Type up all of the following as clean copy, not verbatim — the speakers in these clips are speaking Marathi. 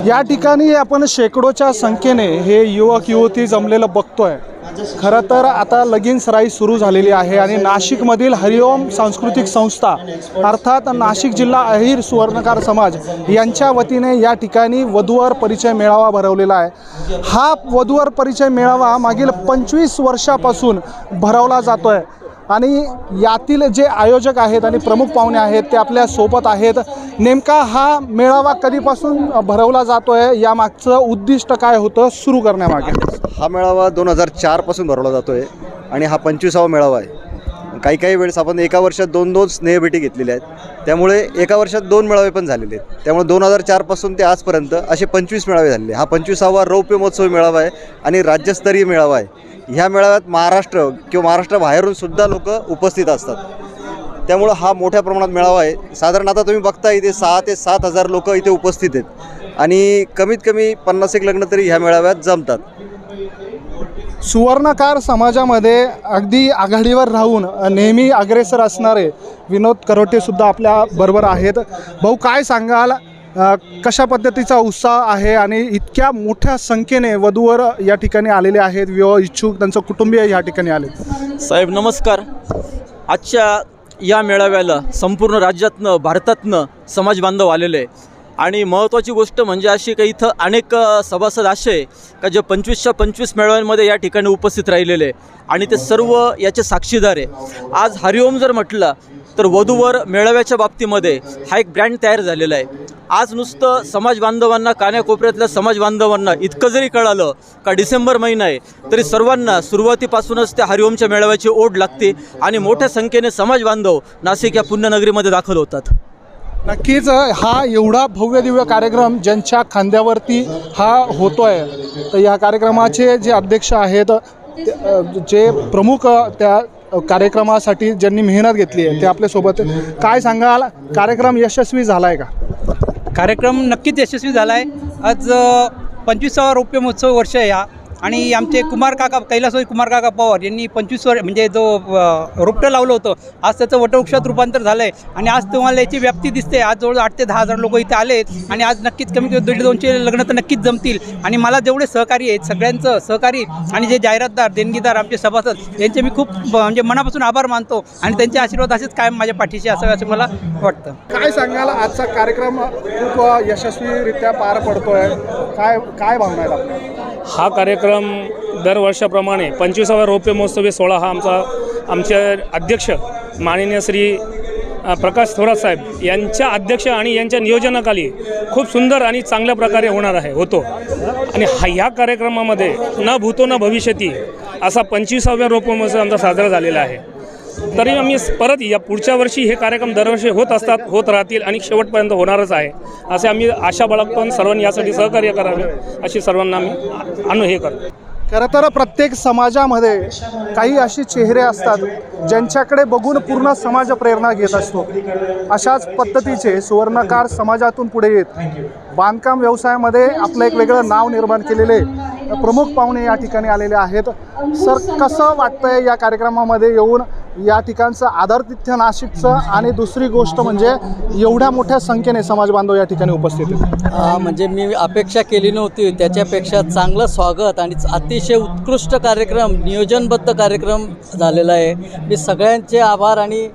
या ठिकाणी आपण शेकडोच्या संख्येने हे युवक युवती जमलेलं बघतोय। खरं तर आता लगीनसराई सुरू झालेली आहे आणि नाशिकमधील हरिओम सांस्कृतिक संस्था अर्थात नाशिक जिल्हा अहिर सुवर्णकार समाज यांच्या वतीने या ठिकाणी वधूवर परिचय मेळावा भरवलेला आहे। हा वधूवर परिचय मेळावा मागील 25 वर्षापासून भरवला जातोय आणि यातील जे आयोजक आहेत आणि प्रमुख पाहुणे आहेत ते आपल्या सोबत आहेत। नेमका हा मेळावा कधीपासून भरवला जातोय, यामागचं उद्दिष्ट काय होतं सुरू करण्यामागे? हा मेळावा 2004 पासून भरवला जातोय आणि हा 25वा मेळावा आहे। काही वेळेस आपण एका वर्षात 2-2 स्नेहभेटी घेतलेल्या आहेत, त्यामुळे एका वर्षात 2 मेळावे पण झालेले आहेत। त्यामुळे 2004 पासून ते आजपर्यंत असे 25 मेळावे झालेले। हा 25वा रौप्य महोत्सवी मेळावा आहे आणि राज्यस्तरीय मेळावा आहे। ह्या मेळाव्यात महाराष्ट्र किंवा महाराष्ट्राबाहेरून सुद्धा लोक उपस्थित असतात, त्यामुळं हा मोठ्या प्रमाणात मेळावा आहे। साधारण आता तुम्ही बघता इथे 6 ते 7 हजार लोक इथे उपस्थित आहेत आणि कमीत कमी 50 लग्न तरी ह्या मेळाव्यात जमतात। सुवर्णकार समाजामध्ये अगदी आघाडीवर राहून नेहमी अग्रेसर असणारे विनोद करोटे सुद्धा आपल्या बरोबर आहेत। भाऊ, काय सांगाल, कशा पद्धतीचा उत्साह आहे आणि इतक्या मोठ्या संख्येने वधूवर या ठिकाणी आलेले आहेत, विवाह इच्छुक त्यांचं कुटुंबीय या ठिकाणी आले? साहेब नमस्कार। आजच्या या मेळाव्याला संपूर्ण राज्यातनं भारतातनं समाज बांधव आलेले आहे आणि महत्त्वाची गोष्ट म्हणजे अशी की इथं अनेक सभासद असे का जे 25च्या 25 मेळाव्यांमध्ये या ठिकाणी उपस्थित राहिलेले आणि ते सर्व याचे साक्षीदार आहे। आज हरिओम जर म्हटलं तर वधूवर मेळाव्याच्या बाबतीमध्ये हा एक ब्रँड तयार झालेला आहे। आज नुसतं समाज बांधवांना, कान्याकोपऱ्यातल्या समाज बांधवांना इतकं जरी कळालं का डिसेंबर महिना आहे तरी सर्वांना सुरुवातीपासूनच त्या हरिओमच्या मेळाव्याची ओढ लागते आणि मोठ्या संख्येने समाज बांधव नाशिक या पुण्यनगरीमध्ये दाखल होतात। नक्कीच हा एवढा भव्य दिव्य कार्यक्रम ज्यांच्या खांद्यावरती हा होतोय, तर या कार्यक्रमाचे जे अध्यक्ष आहेत, जे प्रमुख त्या कार्यक्रमासाठी ज्यांनी मेहनत घेतली आहे ते आपल्यासोबत, काय सांगाल, कार्यक्रम यशस्वी झाला आहे का? कार्यक्रम नक्कीच यशस्वी झाला आहे। आज 25वा रौप्य महोत्सव वर्ष आहे हा आणि आमचे कुमार काका, कैलासवासी कुमार काका पवार यांनी 25 वर्ष म्हणजे जो रोपटं लावलं होतं, आज त्याचं वटवृक्षात रूपांतर झालं आहे आणि आज तुम्हाला याची व्याप्ती दिसते। आज जवळ 8 ते 10 हजार लोक इथे आले आहेत आणि आज नक्कीच कमी 150-200 लग्न तर नक्कीच जमतील आणि मला जेवढे सहकारी आहेत सगळ्यांचं सहकारी आणि जे जाहिरातदार, देणगीदार, आमचे सभासद यांचे मी खूप म्हणजे मनापासून आभार मानतो आणि त्यांचे आशीर्वाद असेच कायम माझ्या पाठीशी असावे असं मला वाटतं। काय सांगाल, आजचा कार्यक्रम खूप यशस्वीरित्या पार पडतोय, काय भावना आहेत आपल्या? हा कार्यक्रम दरवर्षाप्रमाणे 25वा रौप्य महोत्सवी सोहळा हा आमचे अध्यक्ष माननीय श्री प्रकाश थोरात साहेब यांच्या अध्यक्ष आणि यांच्या नियोजनाखाली खूप सुंदर आणि चांगल्या प्रकारे होतो आणि ह्या कार्यक्रमामध्ये न भूतो न भविष्यती असा 25वा रौप्य महोत्सव आमचा साजरा झालेला आहे। तरी आम्ही परत या पुढच्या वर्षी हे कार्यक्रम दरवर्षी होत राहतील आणि शेवटपर्यंत होणारच आहे असे आम्ही आशा बाळगतो। सर्वांनी यासाठी सहकार्य करावे अशी सर्वांना आम्ही हे करतो। खरं तर प्रत्येक समाजामध्ये काही अशी चेहरे असतात ज्यांच्याकडे बघून पूर्ण समाज प्रेरणा घेत असतो। अशाच पद्धतीचे सुवर्णकार समाजातून पुढे येत बांधकाम व्यवसायामध्ये आपलं एक वेगळं नाव निर्माण केलेले प्रमुख पाहुणे या ठिकाणी आलेले आहेत। सर, कसं वाटतंय या कार्यक्रमामध्ये येऊन? या ठिकाणचं आदरातिथ्य नाशिकचं आणि दुसरी गोष्ट म्हणजे एवढ्या मोठ्या संख्येने समाज बांधव या ठिकाणी उपस्थित आहेत। म्हणजे मी अपेक्षा केली नव्हती, त्याच्यापेक्षा चांगलं स्वागत आणि अतिशय उत्कृष्ट कार्यक्रम, नियोजनबद्ध कार्यक्रम झालेला आहे। मी सगळ्यांचे आभार आणि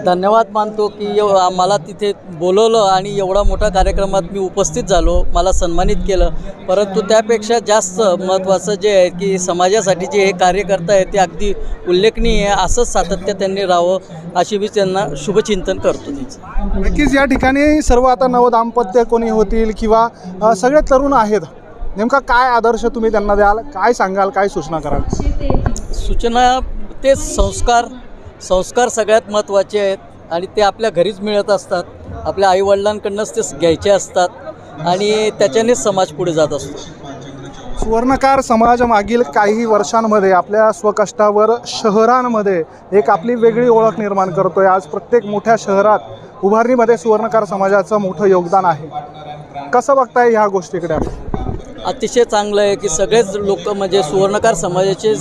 धन्यवाद मानतो की मला तिथे बोलवलं आणि एवढा मोठा कार्यक्रमात मी उपस्थित झालो, मला सन्मानित केलं। परंतु त्यापेक्षा जास्त महत्त्वाचं जे आहे की समाजासाठी जे हे कार्य करताय ते अगदी उल्लेखनीय आहे। असंच सातत्य त्यांनी राहावं अशी मी त्यांना शुभचिंतन करतो। नक्कीच या ठिकाणी सर्व आता नवदाम्पत्य कोणी होतील किंवा सगळे तरुण आहेत, नेमका काय आदर्श तुम्ही त्यांना द्याल, काय सांगाल, काय सूचना कराल? सूचना ते संस्कार सगळ्यात महत्त्वाचे आहेत आणि ते आपल्या घरीच मिळत असतात, आपल्या आईवडिलांकडूनच ते घ्यायचे असतात आणि त्याच्यानेच समाज पुढे जात असतो। सुवर्णकार समाज मागील काही वर्षांमध्ये आपल्या स्वकष्टावर शहरांमध्ये एक आपली वेगळी ओळख निर्माण करतोय। आज प्रत्येक मोठ्या शहरात उभारणीमध्ये सुवर्णकार समाजाचं मोठं योगदान आहे। कसं बघताय ह्या गोष्टीकडे? अतिशय चांगलं आहे की सगळेच लोक म्हणजे सुवर्णकार समाजाचे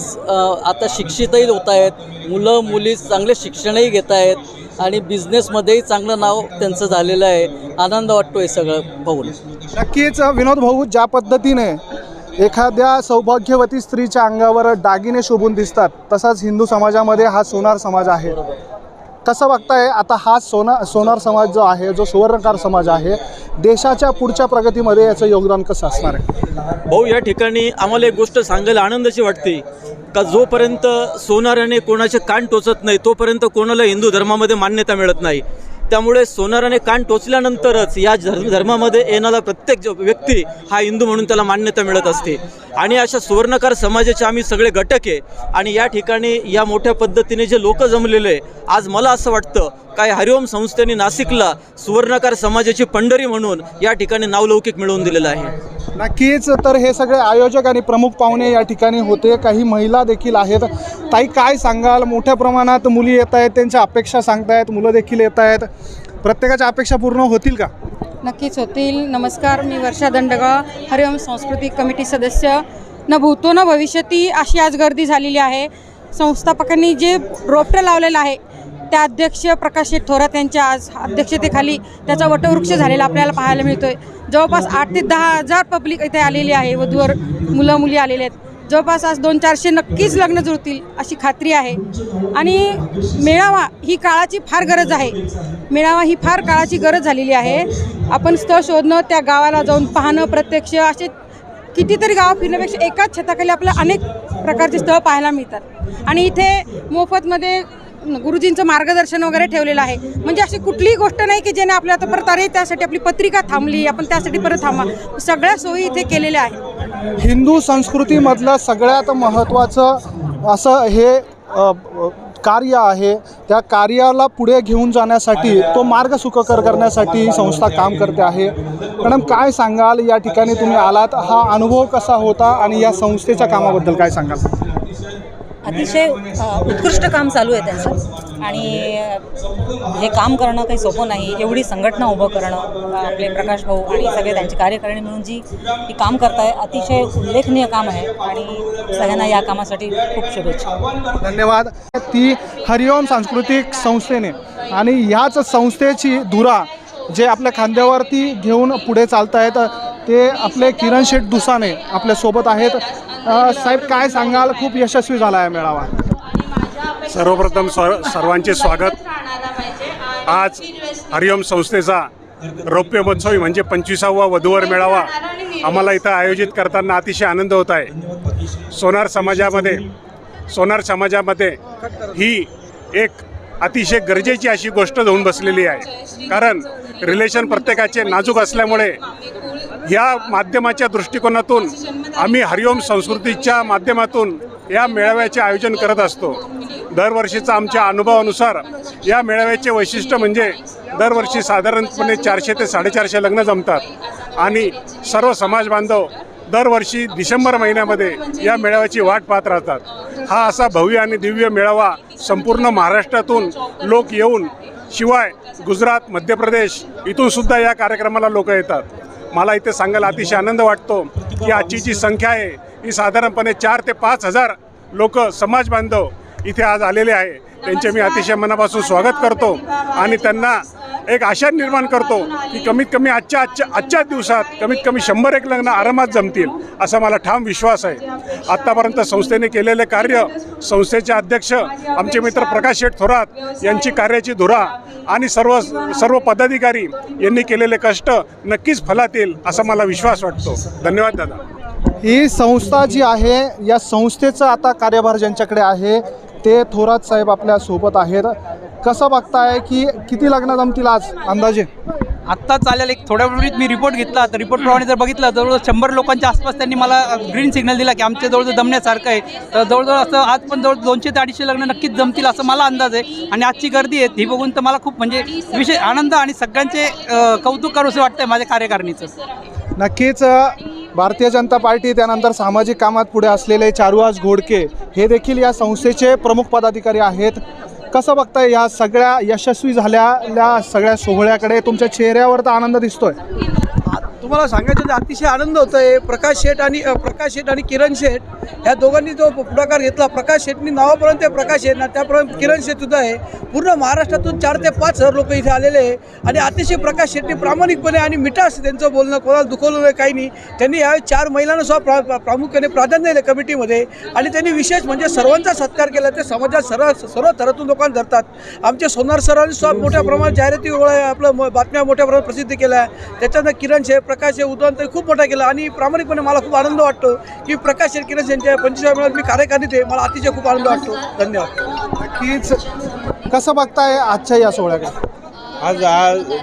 आता शिक्षितही होत आहेत, मुलं मुली चांगले शिक्षणही घेत आहेत आणि बिझनेसमध्येही चांगलं नाव त्यांचं झालेलं आहे. आनंद वाटतो हे सगळं बघून. नक्कीच विनोद भाऊ, ज्या पद्धतीने एखाद्या सौभाग्यवती स्त्रीच्या अंगावर दागिने शोभून दिसतात, तसाच हिंदू समाजामध्ये हा सोनार समाज आहे. कसं बघताय आता हा सोनार समाज जो आहे, जो सुवर्णकार समाज आहे, देशाच्या पुढच्या प्रगतीमध्ये याचं योगदान कसं असणार आहे? भाऊ, या ठिकाणी आम्हाला एक गोष्ट सांगायला आनंदाची वाटते का जोपर्यंत सोनाराने कोणाचे कान टोचत नाही तोपर्यंत कोणाला हिंदू धर्मामध्ये मान्यता मिळत नाही. त्यामुळे सोनाराने कान टोचल्यानंतरच या धर्मामध्ये येणारा प्रत्येक व्यक्ती हा हिंदू म्हणून त्याला मान्यता मिळत असते. आणि अशा सुवर्णकार समाजाचे आम्ही सगळे घटक आहे. आणि या ठिकाणी या मोठ्या पद्धतीने जे लोक जमलेले आहे, आज मला असं वाटतं काय हरिओम संस्थेने नाशिकला सुवर्णकार समाजाची पंढरी म्हणून या ठिकाणी नावलौकिक मिळवून दिलेलं आहे. नक्कीच. तर हे सगळे आयोजक आणि प्रमुख पाहुणे या ठिकाणी होते. काही महिला देखील आहेत. ताई, काय सांगाल? मोठ्या प्रमाणात मुली येत आहेत, त्यांच्या अपेक्षा सांगतायत, मुलं देखील येत आहेत. प्रत्येकाच्या अपेक्षा पूर्ण होतील का? नक्कीच होतील. नमस्कार, मी वर्षा दंडगाव, हरिओम सांस्कृतिक कमिटी सदस्य. न भूतो न भविष्यती अशी आज गर्दी झालेली आहे. संस्थापकांनी जे रोपटं लावलेलं आहे त्या अध्यक्ष प्रकाश शेठ थोरात यांच्या आज अध्यक्षतेखाली त्याचा वटवृक्ष झालेला आपल्याला पाहायला मिळतो आहे. जवळपास 8 ते 10,000 पब्लिक इथे आलेली आहे. वधूवर मुलं मुली आलेले आहेत. जवळपास आज 200-400 नक्कीच लग्न जुळतील अशी खात्री आहे. आणि मेळावा ही काळाची फार गरज आहे. मेळावा ही फार काळाची गरज झालेली आहे. आपण स्थळ शोधणं, त्या गावाला जाऊन पाहणं, प्रत्यक्ष असे कितीतरी गावं फिरण्यापेक्षा एकाच छताखाली आपल्याला अनेक प्रकारचे स्थळं पाहायला मिळतात. आणि इथे मोफतमध्ये गुरुजींचं मार्गदर्शन वगैरे ठेवलेलं आहे. म्हणजे अशी कुठलीही गोष्ट नाही की ज्याने आपल्या आता परत अरे त्यासाठी आपली पत्रिका थांबली, आपण त्यासाठी परत थांबा. सगळ्या सोयी इथे केलेल्या आहेत. हिंदू संस्कृतीमधलं सगळ्यात महत्त्वाचं असं हे कार्य आहे. त्या कार्याला पुढे घेऊन जाण्यासाठी, तो मार्ग सुखकर करण्यासाठी ही संस्था काम करते आहे. मॅडम, काय सांगाल? या ठिकाणी तुम्ही आलात, हा अनुभव कसा होता आणि या संस्थेच्या कामाबद्दल काय सांगाल? अतिशय उत्कृष्ट काम चालू आहे त्यांचं. आणि हे काम करणं काही सोपं नाही. एवढी संघटना उभं करणं, आपले प्रकाश भाऊ आणि सगळे त्यांची कार्यकारिणी मिळून जी ही काम करताय, अतिशय उल्लेखनीय काम आहे. आणि सगळ्यांना या कामासाठी खूप शुभेच्छा. धन्यवाद. ती हरिओम सांस्कृतिक संस्थेने आणि ह्याच संस्थेची धुरा जे आपल्या खांद्यावरती घेऊन पुढे चालत आहेत ते आपले किरण शेठ दुसाने आपल्यासोबत आहेत. साहेब, काय सांगाल? खूप यशस्वी झाला आहे मेळावा. सर्वप्रथम सर्वांचे स्वागत. आज हरिओम संस्थेचा रौप्य महोत्सवी म्हणजे 25वा वधूवर मेळावा आम्हाला इथं आयोजित करताना अतिशय आनंद होत आहे. सोनार समाजामध्ये ही एक अतिशय गरजेची अशी गोष्ट होऊन बसलेली आहे. कारण रिलेशन प्रत्येकाचे नाजूक असल्यामुळे या माध्यमाच्या दृष्टिकोनातून आम्ही हरिओम संस्कृतीच्या माध्यमातून या मेळाव्याचे आयोजन करत असतो. दरवर्षीचा आमच्या अनुभवानुसार या मेळाव्याचे वैशिष्ट्य म्हणजे दरवर्षी साधारणपणे 400 ते 450 लग्न जमतात आणि सर्व समाज बांधव दरवर्षी डिसेंबर महिन्यामध्ये या मेळाव्याची वाट पाहत राहतात. हा असा भव्य आणि दिव्य मेळावा संपूर्ण महाराष्ट्रातून लोक येऊन, शिवाय गुजरात, मध्य प्रदेश इथून सुद्धा या कार्यक्रमाला लोक येतात. मला इथे सांगायला अतिशय आनंद वाटतो की आजची जी संख्या आहे ही साधारणपणे 4 ते 5 हजार लोक समाज बांधव इथे आज आलेले आहे. त्यांचे मी अतिशय मनापासून स्वागत करतो आणि त्यांना एक आशा निर्माण करतो की कमीत कमी आजच्या दिवसात कमीत कमी 100 लग्न आरामात जमतील असा मला ठाम विश्वास आहे. आत्तापर्यंत संस्थेने केलेले कार्य, संस्थेचे अध्यक्ष आमचे मित्र प्रकाश शेठ थोरात यांची कार्याची धुरा आणि सर्व पदाधिकारी यांनी केलेले कष्ट नक्कीच फलात येईल असा मला विश्वास वाटतो. धन्यवाद दादा. ही संस्था जी आहे, या संस्थेचा आता कार्यभार ज्यांच्याकडे आहे ते थोरात साहेब आपल्या सोबत आहेत. कसं बघताय की किती लग्न जमतील आज अंदाजे? आत्ताच आलेला एक थोड्या वेळीत मी रिपोर्ट घेतला. तर रिपोर्टप्रमाणे जर बघितलं जवळजवळ 100 लोकांच्या आसपास त्यांनी मला ग्रीन सिग्नल दिला की आमच्या जवळजवळ जमण्यासारखं आहे. तर जवळजवळ असं आज पण जवळ 200 ते 250 लग्न नक्कीच जमतील असं मला अंदाज आहे. आणि आजची गर्दी आहे ही बघून तर मला खूप म्हणजे विशेष आनंद आणि सगळ्यांचे कौतुक करू असं वाटतं माझ्या कार्यकारिणीचं. नक्कीच. भारतीय जनता पार्टी, त्यानंतर सामाजिक कामात पुढे असलेले चारुहास घोडके हे देखील या संस्थेचे प्रमुख पदाधिकारी आहेत. कसं बघताय या सगळ्या यशस्वी झालेल्या सगळ्या सोहळ्याकडे? तुमच्या चेहऱ्यावर तर आनंद दिसतोय. तुम्हाला सांगायचं तर अतिशय आनंद होतो आहे. प्रकाश शेठ आणि किरण शेठ ह्या दोघांनी जो पुढाकार घेतला, प्रकाश शेटनी नावापर्यंत ते प्रकाश शेट ना, त्यापर्यंत किरण शेटसुद्धा आहे. पूर्ण महाराष्ट्रातून 4 ते 5 हजार लोक इथे आलेले आहे आणि अतिशय प्रकाश शेट्टी प्रामाणिकपणे आणि मिठास त्यांचं बोलणं, कोणाला दुखवलं नाही, काही नाही. त्यांनी यावेळी 4 महिलांना सुद्धा प्रामुख्याने प्राधान्य दिलं कमिटीमध्ये आणि त्यांनी विशेष म्हणजे सर्वांचा सत्कार केला. ते समाजात सर्व थरातून लोकांना धरतात. आमचे सोनार सरांनी सुद्धा मोठ्या प्रमाणात जाहिराती आपलं बातम्या मोठ्या प्रमाणात प्रसिद्ध केल्या. त्याच्यानंतर किरण शेठ, प्रकाश शेठ, उद्वंत खूप मोठा केला आणि प्रामाणिकपणे मला खूप आनंद वाटतो की प्रकाश शेठ, किरण शेठच्या 25व्या मेळाव्यात मी कार्यकारिणीत आहे. मला अतिशय खूप आनंद वाटतो. धन्यवाद. नक्कीच. कसं बघताय आजच्या या सोहळ्याकडे? आज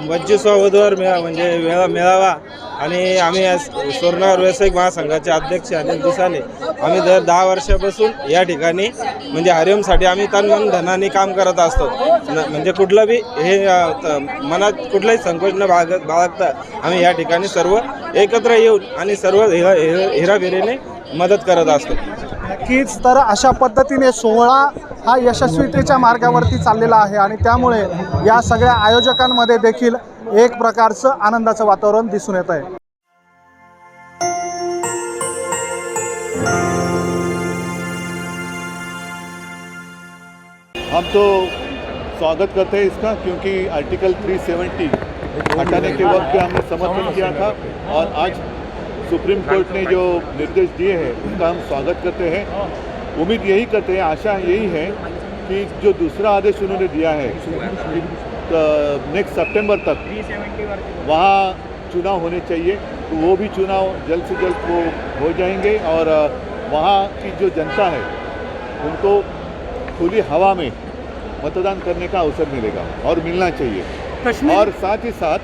25वा वधूवर म्हणजे मेळावा आणि आम्ही आज स्वर्णकार व्यावसायिक महासंघाचे अध्यक्ष अनिल दिसाने आम्ही दर 10 वर्षापासून या ठिकाणी म्हणजे हरिओमसाठी आम्ही तन धनाने काम करत असतो. म्हणजे कुठलं बी हे मनात कुठलाही संकोच न बाळगता आम्ही या ठिकाणी सर्व एकत्र येऊन आणि सर्व हिराबिरीने मदत करत असतो. नक्कीच. तर अशा पद्धतीने सोहळा हा यशस्वीतेच्या मार्गावरती चाललेला आहे आणि त्यामुळे या सगळ्या आयोजकांमध्ये देखील एक प्रकारचं आनंदाचं वातावरण दिसून येत आहे. हम तो स्वागत करते हैं इसका, क्योंकि आर्टिकल 370 हटाने के वक्त पे हमने समर्थन किया था और आज सुप्रीम कोर्ट ने जो निर्देश दिए हैं उसका हम स्वागत करते हैं. उम्मीद यही करते हैं, आशा यही है कि जो दूसरा आदेश उन्होंने दिया है नेक्स्ट सितंबर तक वहाँ चुनाव होने चाहिए, तो वो भी चुनाव जल्द से जल्द वो हो जाएंगे और वहाँ की जो जनता है उनको खुली हवा में मतदान करने का अवसर मिलेगा और मिलना चाहिए. और साथ ही साथ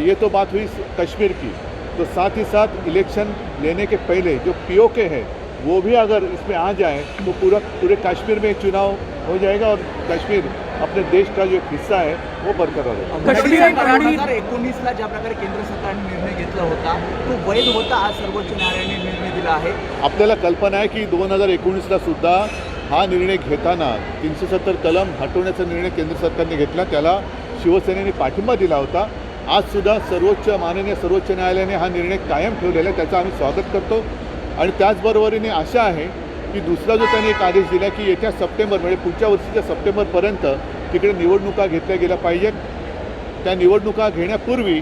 ये तो बात हुई कश्मीर की, तो साथ ही साथ इलेक्शन लेने के पहले जो पीओके है वो भी अगर इसमें आ जाए तो पूरे कश्मीर में चुनाव हो जाएगा और कश्मीर अपने देश का जो एक हिस्सा है वो बरकरार है. 2019ला ज्या प्रकारे केंद्र सरकारने निर्णय घेतला होता तो वैध होता, आज सर्वोच्च न्यायालयाने निर्णय दिला आहे. आपल्याला कल्पना आहे की 2019ला सुद्धा हा निर्णय घेताना 370 कलम हटवण्याचा निर्णय केंद्र सरकारने घेतला, त्याला शिवसेनेने पाठिंबा दिला होता. आज सुद्धा माननीय सर्वोच्च न्यायालयाने हा निर्णय कायम ठेवलेला आहे, त्याचं आम्ही स्वागत करतो. आणि त्याचबरोबरीने आशा आहे की दुसरा जो त्यांनी एक आदेश दिला की येत्या सप्टेंबर म्हणजे पुढच्या वर्षीच्या सप्टेंबरपर्यंत तिकडे निवडणुका घेतल्या गेल्या पाहिजेत. त्या निवडणुका घेण्यापूर्वी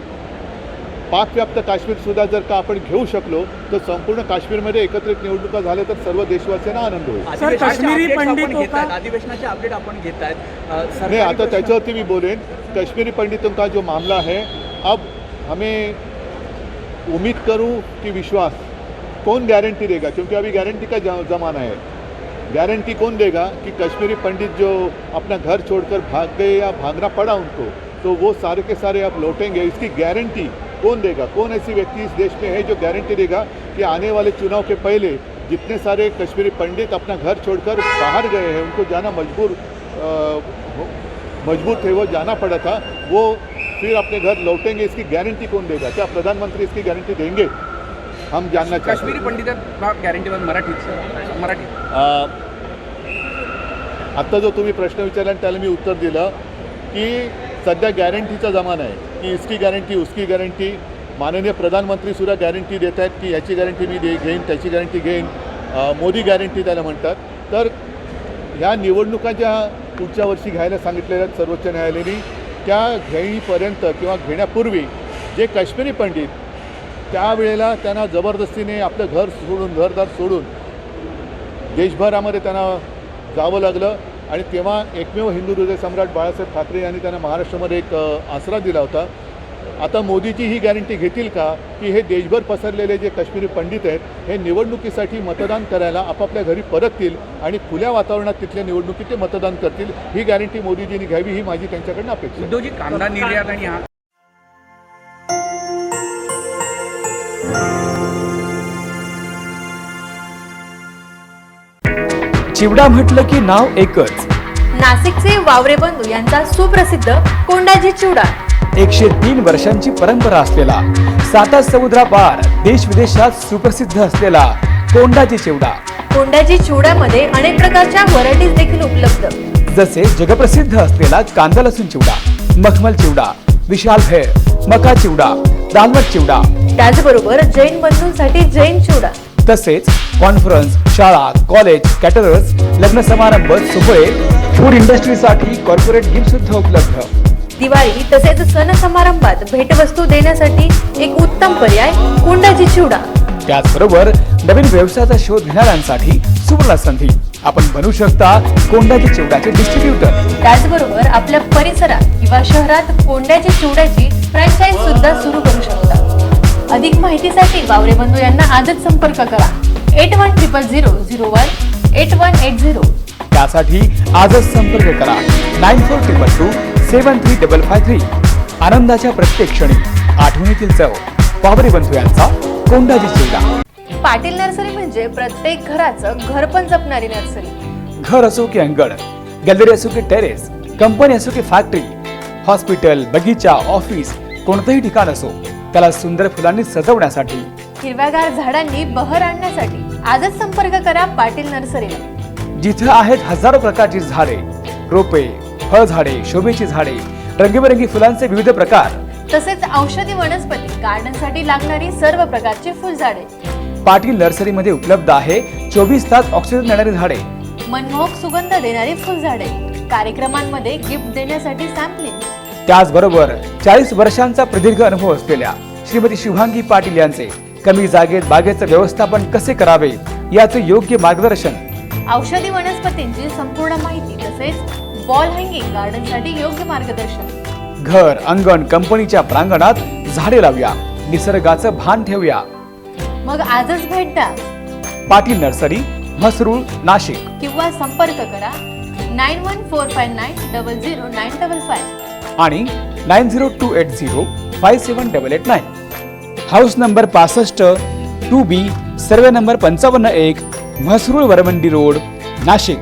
पाकव्याप्त काश्मीरसुद्धा जर का आपण घेऊ शकलो तर संपूर्ण काश्मीरमध्ये एकत्रित निवडणुका झाल्या तर सर्व देशवासियांना आनंद होईल. अधिवेशनाचे अपडेट आपण घेत आहेत. नहीं, आता त्याच्यावरती मी बोलेन. कश्मीरी पंडितों का जो मामला है, अब हमें उम्मीद करूं कि विश्वास, कौन गारंटी देगा, क्योंकि अभी गारंटी का ज़माना है. गारंटी कौन देगा कि कश्मीरी पंडित जो अपना घर छोड़कर भाग गए या भागना पड़ा उनको, तो वो सारे के सारे अब लौटेंगे. इसकी गारंटी कौन देगा? कौन ऐसी व्यक्ति इस देश में है जो गारंटी देगा कि आने वाले चुनाव के पहले जितने सारे कश्मीरी पंडित अपना घर छोड़कर बाहर गए हैं, उनको जाना मजबूर थे, वो जाना पड़ा था, वो फिर अपने घर लौटेंगे. इसकी गारंटी कौन देगा? क्या प्रधानमंत्री इसकी गारंटी देंगे? हम जानना चाहते हैं. काश्मीरी पंडितांना गॅरंटीवर मराठी आत्ता जो तुम्ही प्रश्न विचारला त्याला मी उत्तर दिलं की सध्या गॅरंटीचा जमाना आहे की इसकी गॅरंटी उसकी गॅरंटी. माननीय प्रधानमंत्रीसुद्धा गॅरंटी देत आहेत की याची गॅरंटी मी घेईन, त्याची गॅरंटी घेईन. मोदी गॅरंटी त्याला म्हणतात. तर ह्या निवडणुका ज्या पुढच्या वर्षी घ्यायला सांगितलेल्या आहेत सर्वोच्च न्यायालयाने, त्या घेईपर्यंत किंवा घेण्यापूर्वी जे काश्मीरी पंडित त्यावेळेला त्यांना जबरदस्तीने आपलं घरदार सोडून देशभरामध्ये त्यांना जावं लागलं आणि तेव्हा एकमेव हिंदू हृदय सम्राट बाळासाहेब ठाकरे यांनी त्यांना महाराष्ट्रामध्ये एक आसरा दिला होता. आता मोदीची ही गॅरंटी घेतील का की हे देशभर पसरलेले जे काश्मीरी पंडित आहेत हे निवडणुकीसाठी मतदान करायला आपापल्या घरी परततील आणि खुल्या वातावरणात तिथल्या निवडणुकीत ते मतदान करतील? ही गॅरंटी मोदीजींनी घ्यावी ही माझी त्यांच्याकडनं अपेक्षा आहे. उद्योगी कांदा निर्यात आणि चिवडा म्हटलं की नाव एकच, नाशिकचे वावरे बंधू यांचा सुप्रसिद्ध कोंडाजी चिवडा. 103 वर्षांची परंपरा असलेला, साता समुद्रापार देश विदेशात सुप्रसिद्ध असलेला कोंडाजी चिवडा. कोंडाजी चिवड्यामध्ये अनेक प्रकारच्या व्हरायटीज देखील उपलब्ध, जसे जगप्रसिद्ध असलेला कांदा लसूण चिवडा, मखमल चिवडा, विशाल भेळ, मका चिवडा, दालवट चिवडा. त्याचबरोबर जैन बंधूंसाठी जैन चिवडा, तसेच कॉन्फरन्स, शाळा, कॉलेज, कॅटरर्स, लग्न समारंभ, सोहळे, फूड इंडस्ट्रीसाठी कॉर्पोरेट गिफ्ट सुद्धा उपलब्ध. दिवाळी तसेच सण समारंभात भेटवस्तू देण्यासाठी एक उत्तम पर्याय कोंडाजी चिवडा. त्याचबरोबर नवीन व्यवसायाचा शोध घेणाऱ्यांसाठी सुवर्ण संधी. आपण बनू शकता कोंडाजी चिवड्याचे डिस्ट्रीब्युटर. त्याचबरोबर आपल्या परिसरात किंवा शहरात कोंड्याची चिवड्याची फ्रँचाईज सुद्धा सुरू करू शकता. अधिक माहितीसाठी वावरे बंधू यांना आजच संपर्क करा. 810000018180. त्यासाठी आजच संपर्क करा 9422273553. आनंदाच्या प्रत्येक क्षणी आठवणीतील चव वावरे बंधू यांचा कोंडाजी चिवडा. पाटील नर्सरी म्हणजे प्रत्येक घराचं घर पण जपणारी नर्सरी. घर असो की अंगण, गॅलरी असो की टेरेस, कंपनी असो की फॅक्टरी, हॉस्पिटल, बगीचा, ऑफिस, कोणतंही ठिकाण असो त्याला सुंदर फुलांनी सजवण्यासाठी, हिरव्यागार झाडांनी बहर आणण्यासाठी आजच संपर्क करा पाटील नर्सरीला. जिथे आहेत हजारो प्रकारची झाडे, रोपे, फळझाडे, शोभेची झाडे, रंगीबेरंगी फुलांचे विविध प्रकार, तसेच औषधी वनस्पती, गार्डनसाठी लागणारी सर्व प्रकारची फुलझाडे. पाटील नर्सरीमध्ये उपलब्ध आहे 24 तास ऑक्सिजन देणारी झाडे, मनमोहक सुगंध देणारी फुलझाडे, कार्यक्रमांमध्ये गिफ्ट देण्यासाठी सॅम्पलिंग. त्याचबरोबर 40 वर्षांचा प्रदीर्घ अनुभव असलेल्या श्रीमती शुभांगी पाटील यांचे कमी जागेत बागेचं व्यवस्थापन कसे करावे याचे योग्य मार्गदर्शन, औषधी वनस्पतींची संपूर्ण माहिती तसेच वॉल हँगिंग गार्डनसाठी योग्य मार्गदर्शन. घर, अंगण, कंपनीच्या प्रांगणात झाडे लावूया, निसर्गाचं भान ठेवूया. मग आजच भेट द्या पाटील नर्सरी, म्हसरूळ, नाशिक. किंवा संपर्क करा 9145900955 आणि 9028057889. House number 65 2B, survey number 55-1, Mhasrul Varmandi road, Nashik.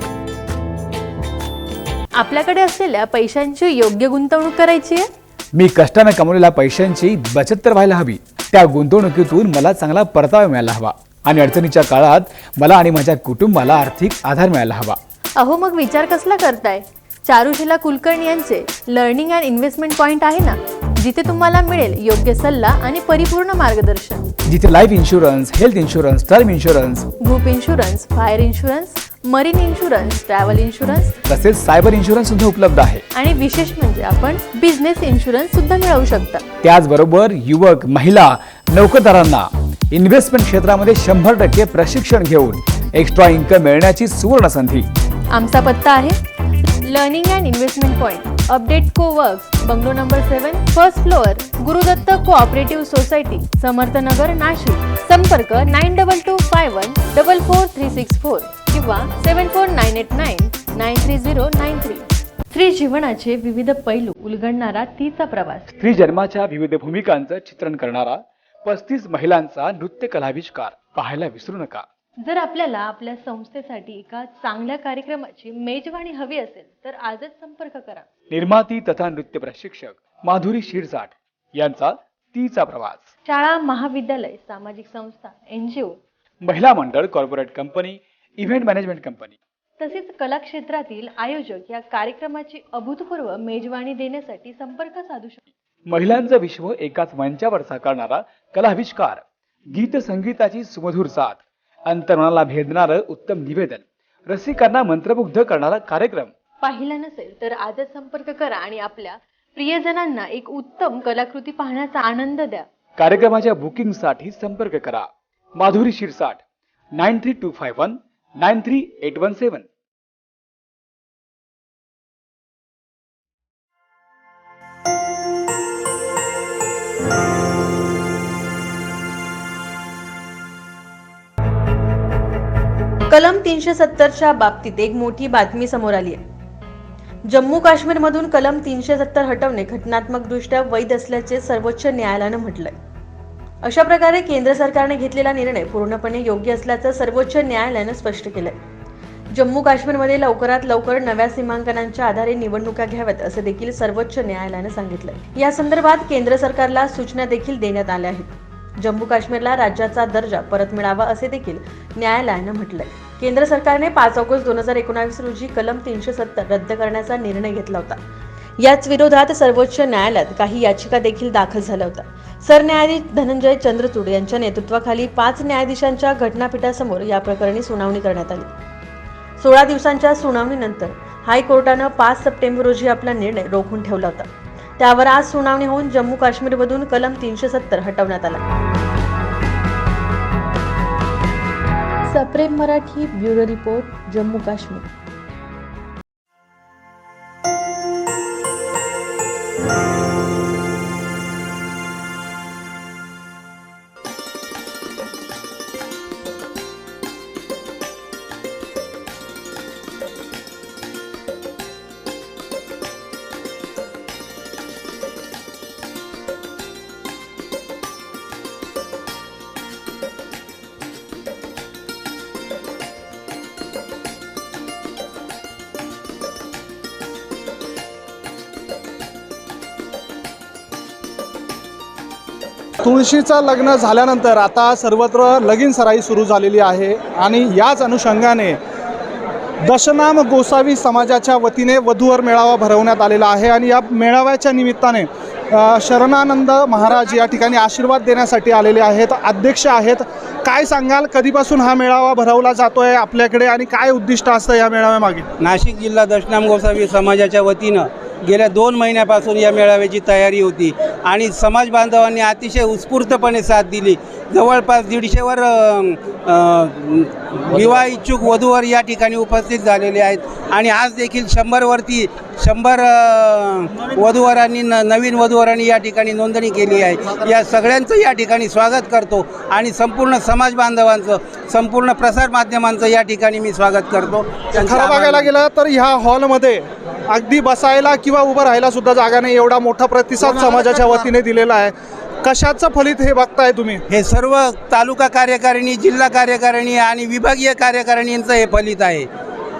आपल्याकडे असलेल्या पैशांची योग्य गुंतवणूक करायची आहे. मी कष्टाने कमवलेल्या पैशांची बचत तर व्हायला हवी. त्या गुंतवणुकीतून मला चांगला परतावा मिळायला हवा आणि अडचणीच्या काळात मला आणि माझ्या कुटुंबाला आर्थिक आधार मिळायला हवा. अहो मग विचार कसला करताय? चारुशिला कुलकर्णी यांचे लर्निंग अँड इन्व्हेस्टमेंट पॉइंट आहे ना, जिथे तुम्हाला मिळेल योग्य सल्ला आणि परिपूर्ण मार्गदर्शन. जिथे life insurance, health insurance, term insurance, group insurance, fire insurance, marine insurance, travel insurance तसेच सायबर इन्शुरन्स सुद्धा उपलब्ध आहे. आणि विशेष म्हणजे आपण बिझनेस इन्शुरन्स सुद्धा मिळवू शकता. त्याचबरोबर युवक, महिला, नोकरदारांना इन्व्हेस्टमेंट क्षेत्रामध्ये 100% प्रशिक्षण घेऊन एक्स्ट्रा इन्कम मिळण्याची सुवर्ण संधी. आमचा पत्ता आहे learning and investment point, update co works, bungalow number 7, first floor, Gurudatt cooperative society, Samarthnagar, Nashik. संपर्क 9225144364 किंवा 7498993093. स्त्री जीवनाचे विविध पैलू उलगडणारा तिचा प्रवास. स्त्री जन्माच्या विविध भूमिकांचं चित्रण करणारा 35 महिलांचा नृत्य कलाविष्कार पाहायला विसरू नका. जर आपल्याला आपल्या संस्थेसाठी एका चांगल्या कार्यक्रमाची मेजवानी हवी असेल तर आजच संपर्क करा. निर्माती तथा नृत्य प्रशिक्षक माधुरी शिरसाट यांचा तिचा प्रवास. शाळा, महाविद्यालय, सामाजिक संस्था, NGO, महिला मंडळ, corporate company, event management company तसेच कला क्षेत्रातील आयोजक या कार्यक्रमाची अभूतपूर्व मेजवानी देण्यासाठी संपर्क साधू शकतात. महिलांचं विश्व एकाच मंचावर साकारणारा कलाविष्कार, गीत संगीताची सुमधुर साथ, अंतर्मनाला भेदणारं उत्तम निवेदन, रसिकांना मंत्रमुग्ध करणारा कार्यक्रम. पाहिला नसेल तर आजच संपर्क करा आणि आपल्या प्रियजनांना एक उत्तम कलाकृती पाहण्याचा आनंद द्या. कार्यक्रमाच्या बुकिंगसाठी संपर्क करा माधुरी शिरसाट 9325193817. कलम 370च्या बाबतीत एक मोठी बातमी समोर आली आहे. जम्मू काश्मीरमधून कलम 370 हटवणे घटनात्मकदृष्ट्या वैध असल्याचे सर्वोच्च न्यायालयानं म्हटलंय. अशा प्रकारे केंद्र सरकारने घेतलेला निर्णय पूर्णपणे योग्य असल्याचं सर्वोच्च न्यायालयानं स्पष्ट केलंय. जम्मू काश्मीरमध्ये लवकरात लवकर नव्या सीमांकनांच्या आधारे निवडणुका घ्याव्यात असं देखील सर्वोच्च न्यायालयानं सांगितलंय. या संदर्भात केंद्र सरकारला सूचना देखील देण्यात आल्या आहेत. जम्मू काश्मीरला राज्याचा दर्जा परत मिळावा असे देखील न्यायालयानं म्हटलंय. केंद्र सरकारने 5 ऑगस्ट 2019 रोजी कलम 370 रद्द करण्याचा निर्णय घेतला होता. याच विरोधात सर्वोच्च न्यायालयात काही याचिका देखील दाखल झाल्या होत्या. सरन्यायाधीश धनंजय चंद्रचूड यांच्या नेतृत्वाखाली 5 न्यायाधीशांच्या घटनापीठासमोर या प्रकरणी सुनावणी करण्यात आली. 16 दिवसांच्या सुनावणीनंतर हायकोर्टानं 5 सप्टेंबर रोजी आपला निर्णय रोखून ठेवला होता. त्यावर आज सुनावणी होऊन जम्मू काश्मीरमधून कलम 370 हटवण्यात आला. सप्रेम मराठी ब्युरो रिपोर्ट, जम्मू काश्मीर. तुळशीचं लग्न झाल्यानंतर आता सर्वत्र लगीन सराई सुरू झालेली आहे आणि याच अनुषंगाने दशनाम गोसावी समाजाच्या वतीने वधूवर मेळावा भरवण्यात आलेला आहे आणि या मेळाव्याच्या निमित्ताने शरणानंद महाराज या ठिकाणी आशीर्वाद देण्यासाठी आलेले आहेत. अध्यक्ष आहेत. काय सांगाल, कधीपासून हा मेळावा भरवला जातोय आपल्याकडे आणि काय उद्दिष्ट असतं या मेळाव्यामागे? नाशिक जिल्हा दशनाम गोसावी समाजाच्या वतीनं गेल्या 2 महिन्यापासून या मेळाव्याची तयारी होती आणि समाज बांधवांनी अतिशय उत्स्फूर्तपणे साथ दिली. जवळपास 150वर विवाह इच्छुक वधूवर या ठिकाणी उपस्थित झालेले आहेत आणि आज देखील 100 वधूवरांनी नवीन वधूवरांनी या ठिकाणी नोंदणी केली आहे. या सगळ्यांचं या ठिकाणी स्वागत करतो आणि संपूर्ण समाज बांधवांचं, संपूर्ण प्रसार माध्यमांचं या ठिकाणी मी स्वागत करतो. खरं बघायला गेलं तर ह्या हॉलमध्ये अगदी बसायला किंवा उभं राहायला सुद्धा जागा नाही, एवढा मोठा प्रतिसाद समाजाच्या वतीने दिलेला आहे. कशाचं फलित हे बघताय तुम्ही? हे सर्व तालुका कार्यकारिणी, जिल्हा कार्यकारिणी आणि विभागीय कार्यकारिणींचं हे फलित आहे.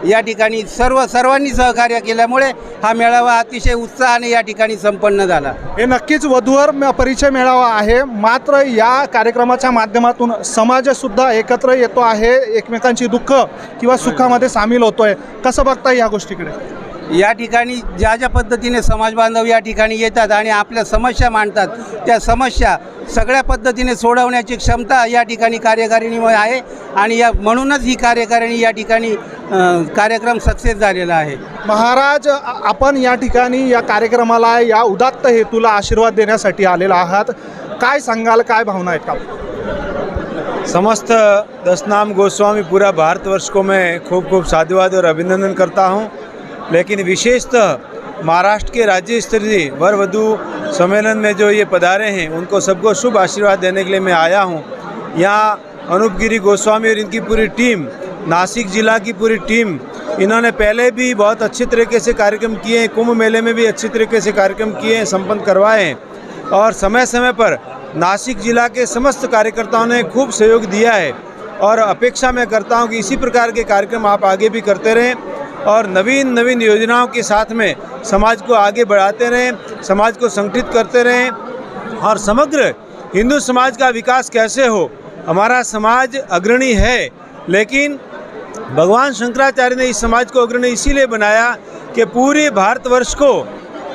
या ठिकाणी सर्वांनी सहकार्य केल्यामुळे हा मेळावा अतिशय उत्साहाने या ठिकाणी संपन्न झाला. हे नक्कीच वधूवर परिचय मेळावा आहे, मात्र या कार्यक्रमाच्या माध्यमातून समाजसुद्धा एकत्र येतो आहे, एकमेकांची दुःख किंवा सुखामध्ये सामील होतोय. कसं बघताय या गोष्टीकडे? या ठिकाणी ज्या पद्धतीने समाज बांधव या ठिकाणी येतात आणि आपल्या समस्या मांडतात, त्या समस्या सगळ्या पद्धतीने सोडवण्याची क्षमता या ठिकाणी कार्यकारिणीमुळे आहे आणि म्हणूनच ही कार्यकारिणी या ठिकाणी कार्यक्रम सक्सेस झालेला आहे. महाराज, आपण या ठिकाणी या कार्यक्रमाला या उदात्त हेतूला आशीर्वाद देण्यासाठी आलेला आहात. काय सांगाल, काय भावना आहेत का? समस्त दशनाम गोस्वामी पूरा भारतवर्ष को मैं खूब खूब साधुवाद और अभिनंदन करता हूँ, लेकिन विशेषतः महाराष्ट्र के राज्य स्तरीय वर वधू सम्मेलन में जो ये पधारे हैं उनको सबको शुभ आशीर्वाद देने के लिए मैं आया हूँ. यहाँ अनूप गिरी गोस्वामी और इनकी पूरी टीम, नासिक जिला की पूरी टीम, इन्होंने पहले भी बहुत अच्छे तरीके से कार्यक्रम किए हैं, कुंभ मेले में भी अच्छी तरीके से कार्यक्रम किए हैं, संपन्न करवाए हैं और समय समय पर नासिक जिला के समस्त कार्यकर्ताओं ने खूब सहयोग दिया है और अपेक्षा मैं करता हूँ कि इसी प्रकार के कार्यक्रम आप आगे भी करते रहें और नवीन नवीन योजनाओं के साथ में समाज को आगे बढ़ाते रहें, समाज को संगठित करते रहें और समग्र हिंदू समाज का विकास कैसे हो. हमारा समाज अग्रणी है, लेकिन भगवान शंकराचार्य ने इस समाज को अग्रणी इसीलिए बनाया कि पूरे भारतवर्ष को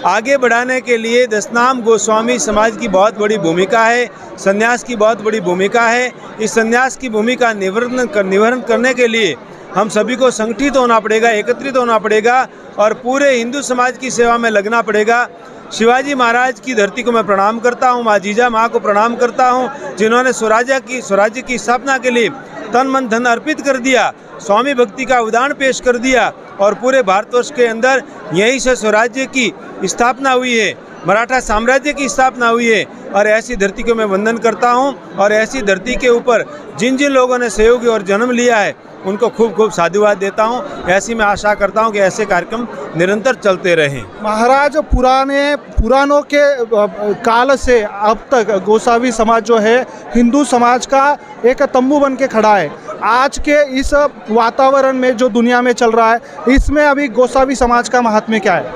आगे बढ़ाने के लिए दशनाम गोस्वामी समाज की बहुत बड़ी भूमिका है, संन्यास की बहुत बड़ी भूमिका है. इस संन्यास की भूमिका निवारण करने के लिए हम सभी को संगठित होना पड़ेगा, एकत्रित होना पड़ेगा और पूरे हिंदू समाज की सेवा में लगना पड़ेगा. शिवाजी महाराज की धरती को मैं प्रणाम करता हूँ, माँ जीजा माँ को प्रणाम करता हूँ, जिन्होंने स्वराज्य की स्थापना के लिए तन मन धन अर्पित कर दिया, स्वामी भक्ति का उदाहरण पेश कर दिया और पूरे भारतवर्ष के अंदर यहीं से स्वराज्य की स्थापना हुई है, मराठा साम्राज्य की स्थापना हुई है. और ऐसी धरती को मैं वंदन करता हूँ और ऐसी धरती के ऊपर जिन जिन लोगों ने सहयोग और जन्म लिया है उनको खूब खूब साधुवाद देता हूँ. ऐसी मैं आशा करता हूँ कि ऐसे कार्यक्रम निरंतर चलते रहें. महाराज, पुरानों के काल से अब तक गोसावी समाज जो है हिंदू समाज का एक तंबू बन के खड़ा है. आज के इस वातावरण में जो दुनिया में चल रहा है, इसमें अभी गोसावी समाज का महात्म्य क्या है?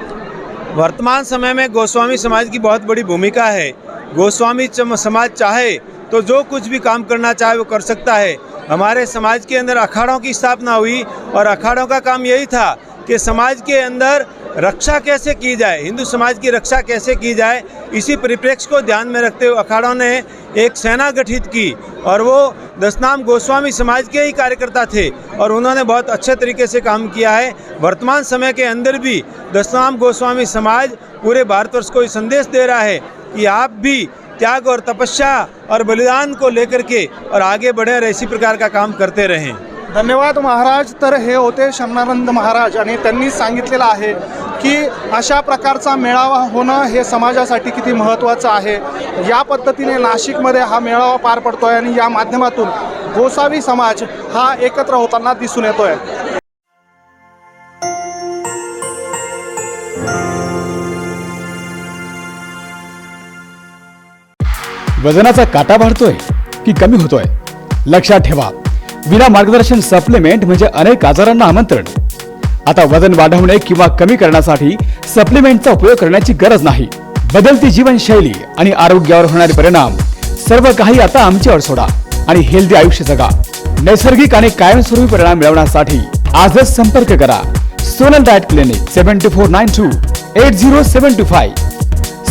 वर्तमान समय में गोस्वामी समाज की बहुत बड़ी भूमिका है. गोस्वामी समाज चाहे तो जो कुछ भी काम करना चाहे वो कर सकता है. हमारे समाज के अंदर अखाड़ों की स्थापना हुई और अखाड़ों का काम यही था कि समाज के अंदर रक्षा कैसे की जाए, हिंदू समाज की रक्षा कैसे की जाए, इसी परिप्रेक्ष्य को ध्यान में रखते हुए अखाड़ों ने एक सेना गठित की और वो दशनाम गोस्वामी समाज के ही कार्यकर्ता थे और उन्होंने बहुत अच्छे तरीके से काम किया है। वर्तमान समय के अंदर भी दशनाम गोस्वामी समाज पूरे भारतवर्ष को ये संदेश दे रहा है कि आप भी त्याग और तपस्या और बलिदान को लेकर के और आगे बढ़े और इसी प्रकार का काम करते रहें। धन्यवाद महाराज. तर हे होते शमनानंद महाराज आणि त्यांनी सांगितलेलं आहे की अशा प्रकारचा मेळावा होणं हे समाजासाठी किती महत्त्वाचं आहे. या पद्धतीने नाशिकमध्ये हा मेळावा पार पडतो आहे आणि या माध्यमातून गोसावी समाज हा एकत्र होताना दिसून येतो आहे. वजनाचा काटा वाढतोय की कमी होतोय? लक्षात ठेवा, विना मार्गदर्शन सप्लिमेंट म्हणजे अनेक आजारांना आमंत्रण. आता वजन वाढवणे किंवा कमी करण्यासाठी सप्लिमेंटचा उपयोग करण्याची गरज नाही. बदलती जीवनशैली आणि आरोग्यावर होणारे परिणाम सर्व काही आता आमच्यावर सोडा आणि हेल्दी आयुष्य जगा. नैसर्गिक आणि कायमस्वरूपी परिणाम मिळवण्यासाठी आजच संपर्क करा. Sonal diet clinic 74928075.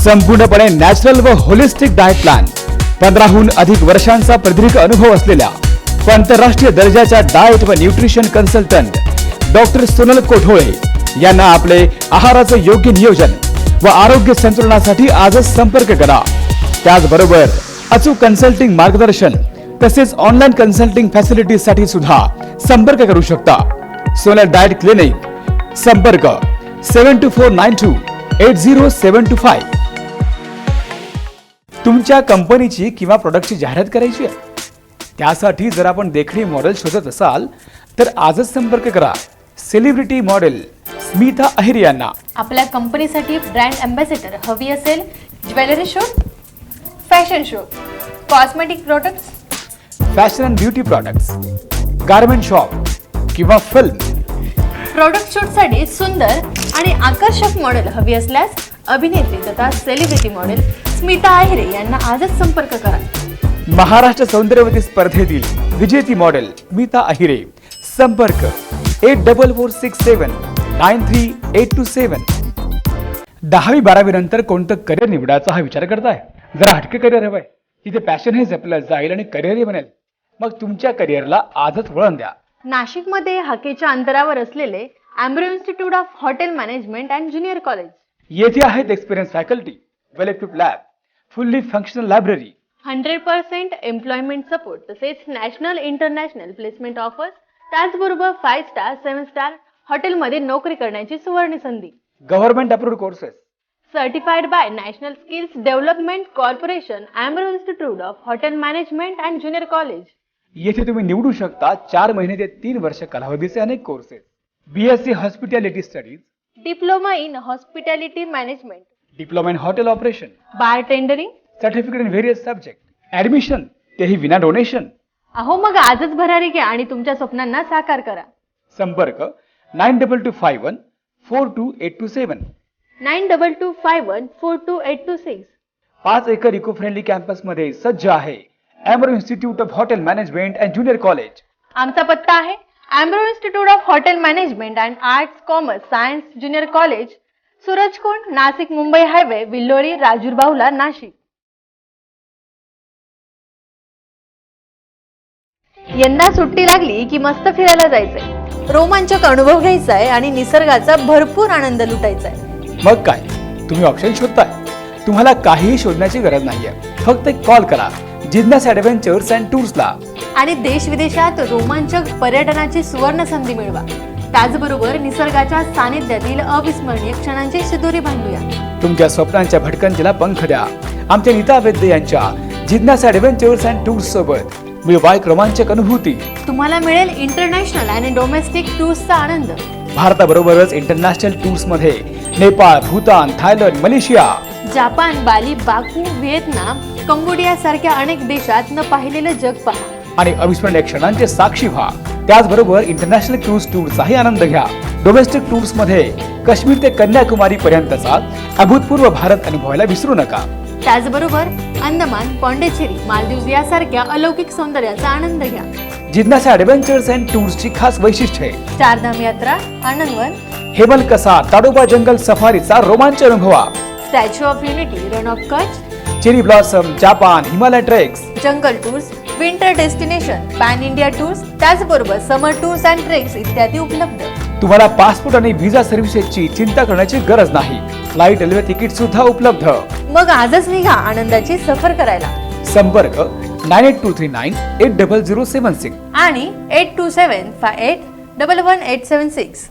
संपूर्णपणे नॅचरल व होलिस्टिक डाएट प्लॅन. 15हून अधिक वर्षांचा प्रदीर्घ अनुभव असलेल्या आंतरराष्ट्रीय दर्जाच्या डाएट व nutrition consultant doctor Sonal Kothole यांना आपले आहाराचं योग्य नियोजन व आरोग्य संतुलनासाठी आजच संपर्क करा. त्याचबरोबर अचूक कन्सल्टिंग मार्गदर्शन तसेच ऑनलाईन कन्सल्टिंग फॅसिलिटीसाठी सुद्धा संपर्क करू शकता. Sonal diet clinic. संपर्क 7249280725. तुमच्या कंपनीची किंवा प्रोडक्टची जाहिरात करायची आहे, त्यासाठी जर आपण देखणी मॉडेल शोधत असाल तर आजच संपर्क करा सेलिब्रिटी मॉडेल स्मिता अहिरे यांना. आपल्या कंपनीसाठी ब्रँड अँबॅसेडर हवी असेल, jewellery show, fashion show, cosmetic products, fashion and beauty products, garment shop किंवा फिल्म प्रोडक्ट शूटसाठी सुंदर आणि आकर्षक मॉडेल हवी असल्यास अभिनेत्री तथा सेलिब्रिटी मॉडेल स्मिता अहिरे यांना आजच संपर्क करा. महाराष्ट्र सौंदर्यवती स्पर्धेतील विजेती मॉडेल स्मिता अहिरे. संपर्क 8446793827. 10वी-12वी नंतर कोणतं करिअर निवडायचा हा विचार करताय? जरा हटके करिअर हवंय, तिथे पॅशन हे जपलं जाईल आणि करिअरही बनेल. मग तुमच्या करिअरला आजच वळण द्या. नाशिकमध्ये हाकेच्या अंतरावर असलेले Ambro institute of hotel management and junior college. येथे आहेत experience faculty, well equipped lab, fully functional library, 100% employment support तसेच नॅशनल इंटरनॅशनल प्लेसमेंट ऑफर्स. त्याचबरोबर 5 स्टार 7 स्टार हॉटेलमध्ये नोकरी करण्याची सुवर्ण संधी. Government approved courses, certified by national skills development corporation, Ambro institute of hotel management and junior college. येथे तुम्ही निवडू शकता 4 महिने ते 3 वर्ष कालावधीचे अनेक courses. BSc hospitality studies, diploma in hospitality management, diploma in hotel operation, bar tendering, certificate in various subject, admission तेही विना डोनेशन. अहो मग आजच भरारी घ्या आणि तुमच्या स्वप्नांना साकार करा. संपर्क 9225142827. 9225142826. 5 एकर इको फ्रेंडली कॅम्पस मध्ये सज्ज आहे Ambro institute of hotel management and junior college. आमचा पत्ता आहे Ambro institute of hotel management and arts commerce science junior college, Surajkund, Nashik Mumbai highway, Villoli, Rajur Bahula, Nashik. यंदा सुट्टी लागली की मस्त फिरायला जायचंय, रोमांचक अनुभव घ्यायचा आहे आणि निसर्गाचा भरपूर आनंद लुटायचा आहे. मग काय, तुम्ही ऑप्शन शोधताय? तुम्हाला काहीही शोधण्याची गरज नाहीये. फक्त एक कॉल करा जिज्ञास ॲडव्हेंचर्स अँड टूर्सला आणि देश विदेशात रोमांचक पर्यटनाची सुवर्ण संधी मिळवा. त्याचबरोबर निसर्गाच्या सानिध्यातील अविस्मरणीय क्षणांची शिदोरी बांधूया. तुमच्या स्वप्नांच्या भटकंतीला पंख द्या. आमच्या नीता वैद्य यांच्या जिज्ञास ॲडव्हेंचर्स अँड टूर्स सोबत मिळवा एक रोमांचक अनुभूती. तुम्हाला मिळेल इंटरनॅशनल आणि डोमेस्टिक टूर्सचा आनंद. भारताबरोबरच इंटरनॅशनल टूर्स मध्ये Nepal, Bhutan, Thailand, Malaysia, Japan, Bali, Baku, Vietnam, Cambodia सारख्या अनेक देशात न पाहिलेलं जग पहा आणि अविस्मरणीय क्षणांचे साक्षी व्हा. त्याचबरोबर इंटरनॅशनल क्रूज टूरचाही आनंद घ्या. डोमेस्टिक टूर्स मध्ये काश्मीर ते कन्याकुमारी पर्यंतचा अभूतपूर्व भारत अनुभवायला विसरू नका. त्याचबरोबर अंदमान, पॉंडिचेरी, मालदीव यासारख्या अलौकिक सौंदर्याचा आनंद घ्या. जिज्ञासा ॲडव्हेंचर्स अँड टूर्सची खास वैशिष्ट्ये: चारधाम यात्रा, आनंदवन, हेमलकसा ताडोबा जंगल सफारीचा रोमांच अनुभवा. Statue of unity, Rann of Kutch, cherry blossom, Japan, Himalaya treks, jungle tours, winter destination, pan India tours, त्याचबरोबर समर टूर्स अँड ट्रेक्स इत्यादी उपलब्ध. तुम्हाला पासपोर्ट आणि व्हिसा सर्व्हिसेसची चिंता करण्याची गरज नाही. फ्लाईट रेल्वे तिकीट सुद्धा उपलब्ध. मग आजच निघा आनंदाची सफर करायला. संपर्क 9823980076 आणि 8275811876.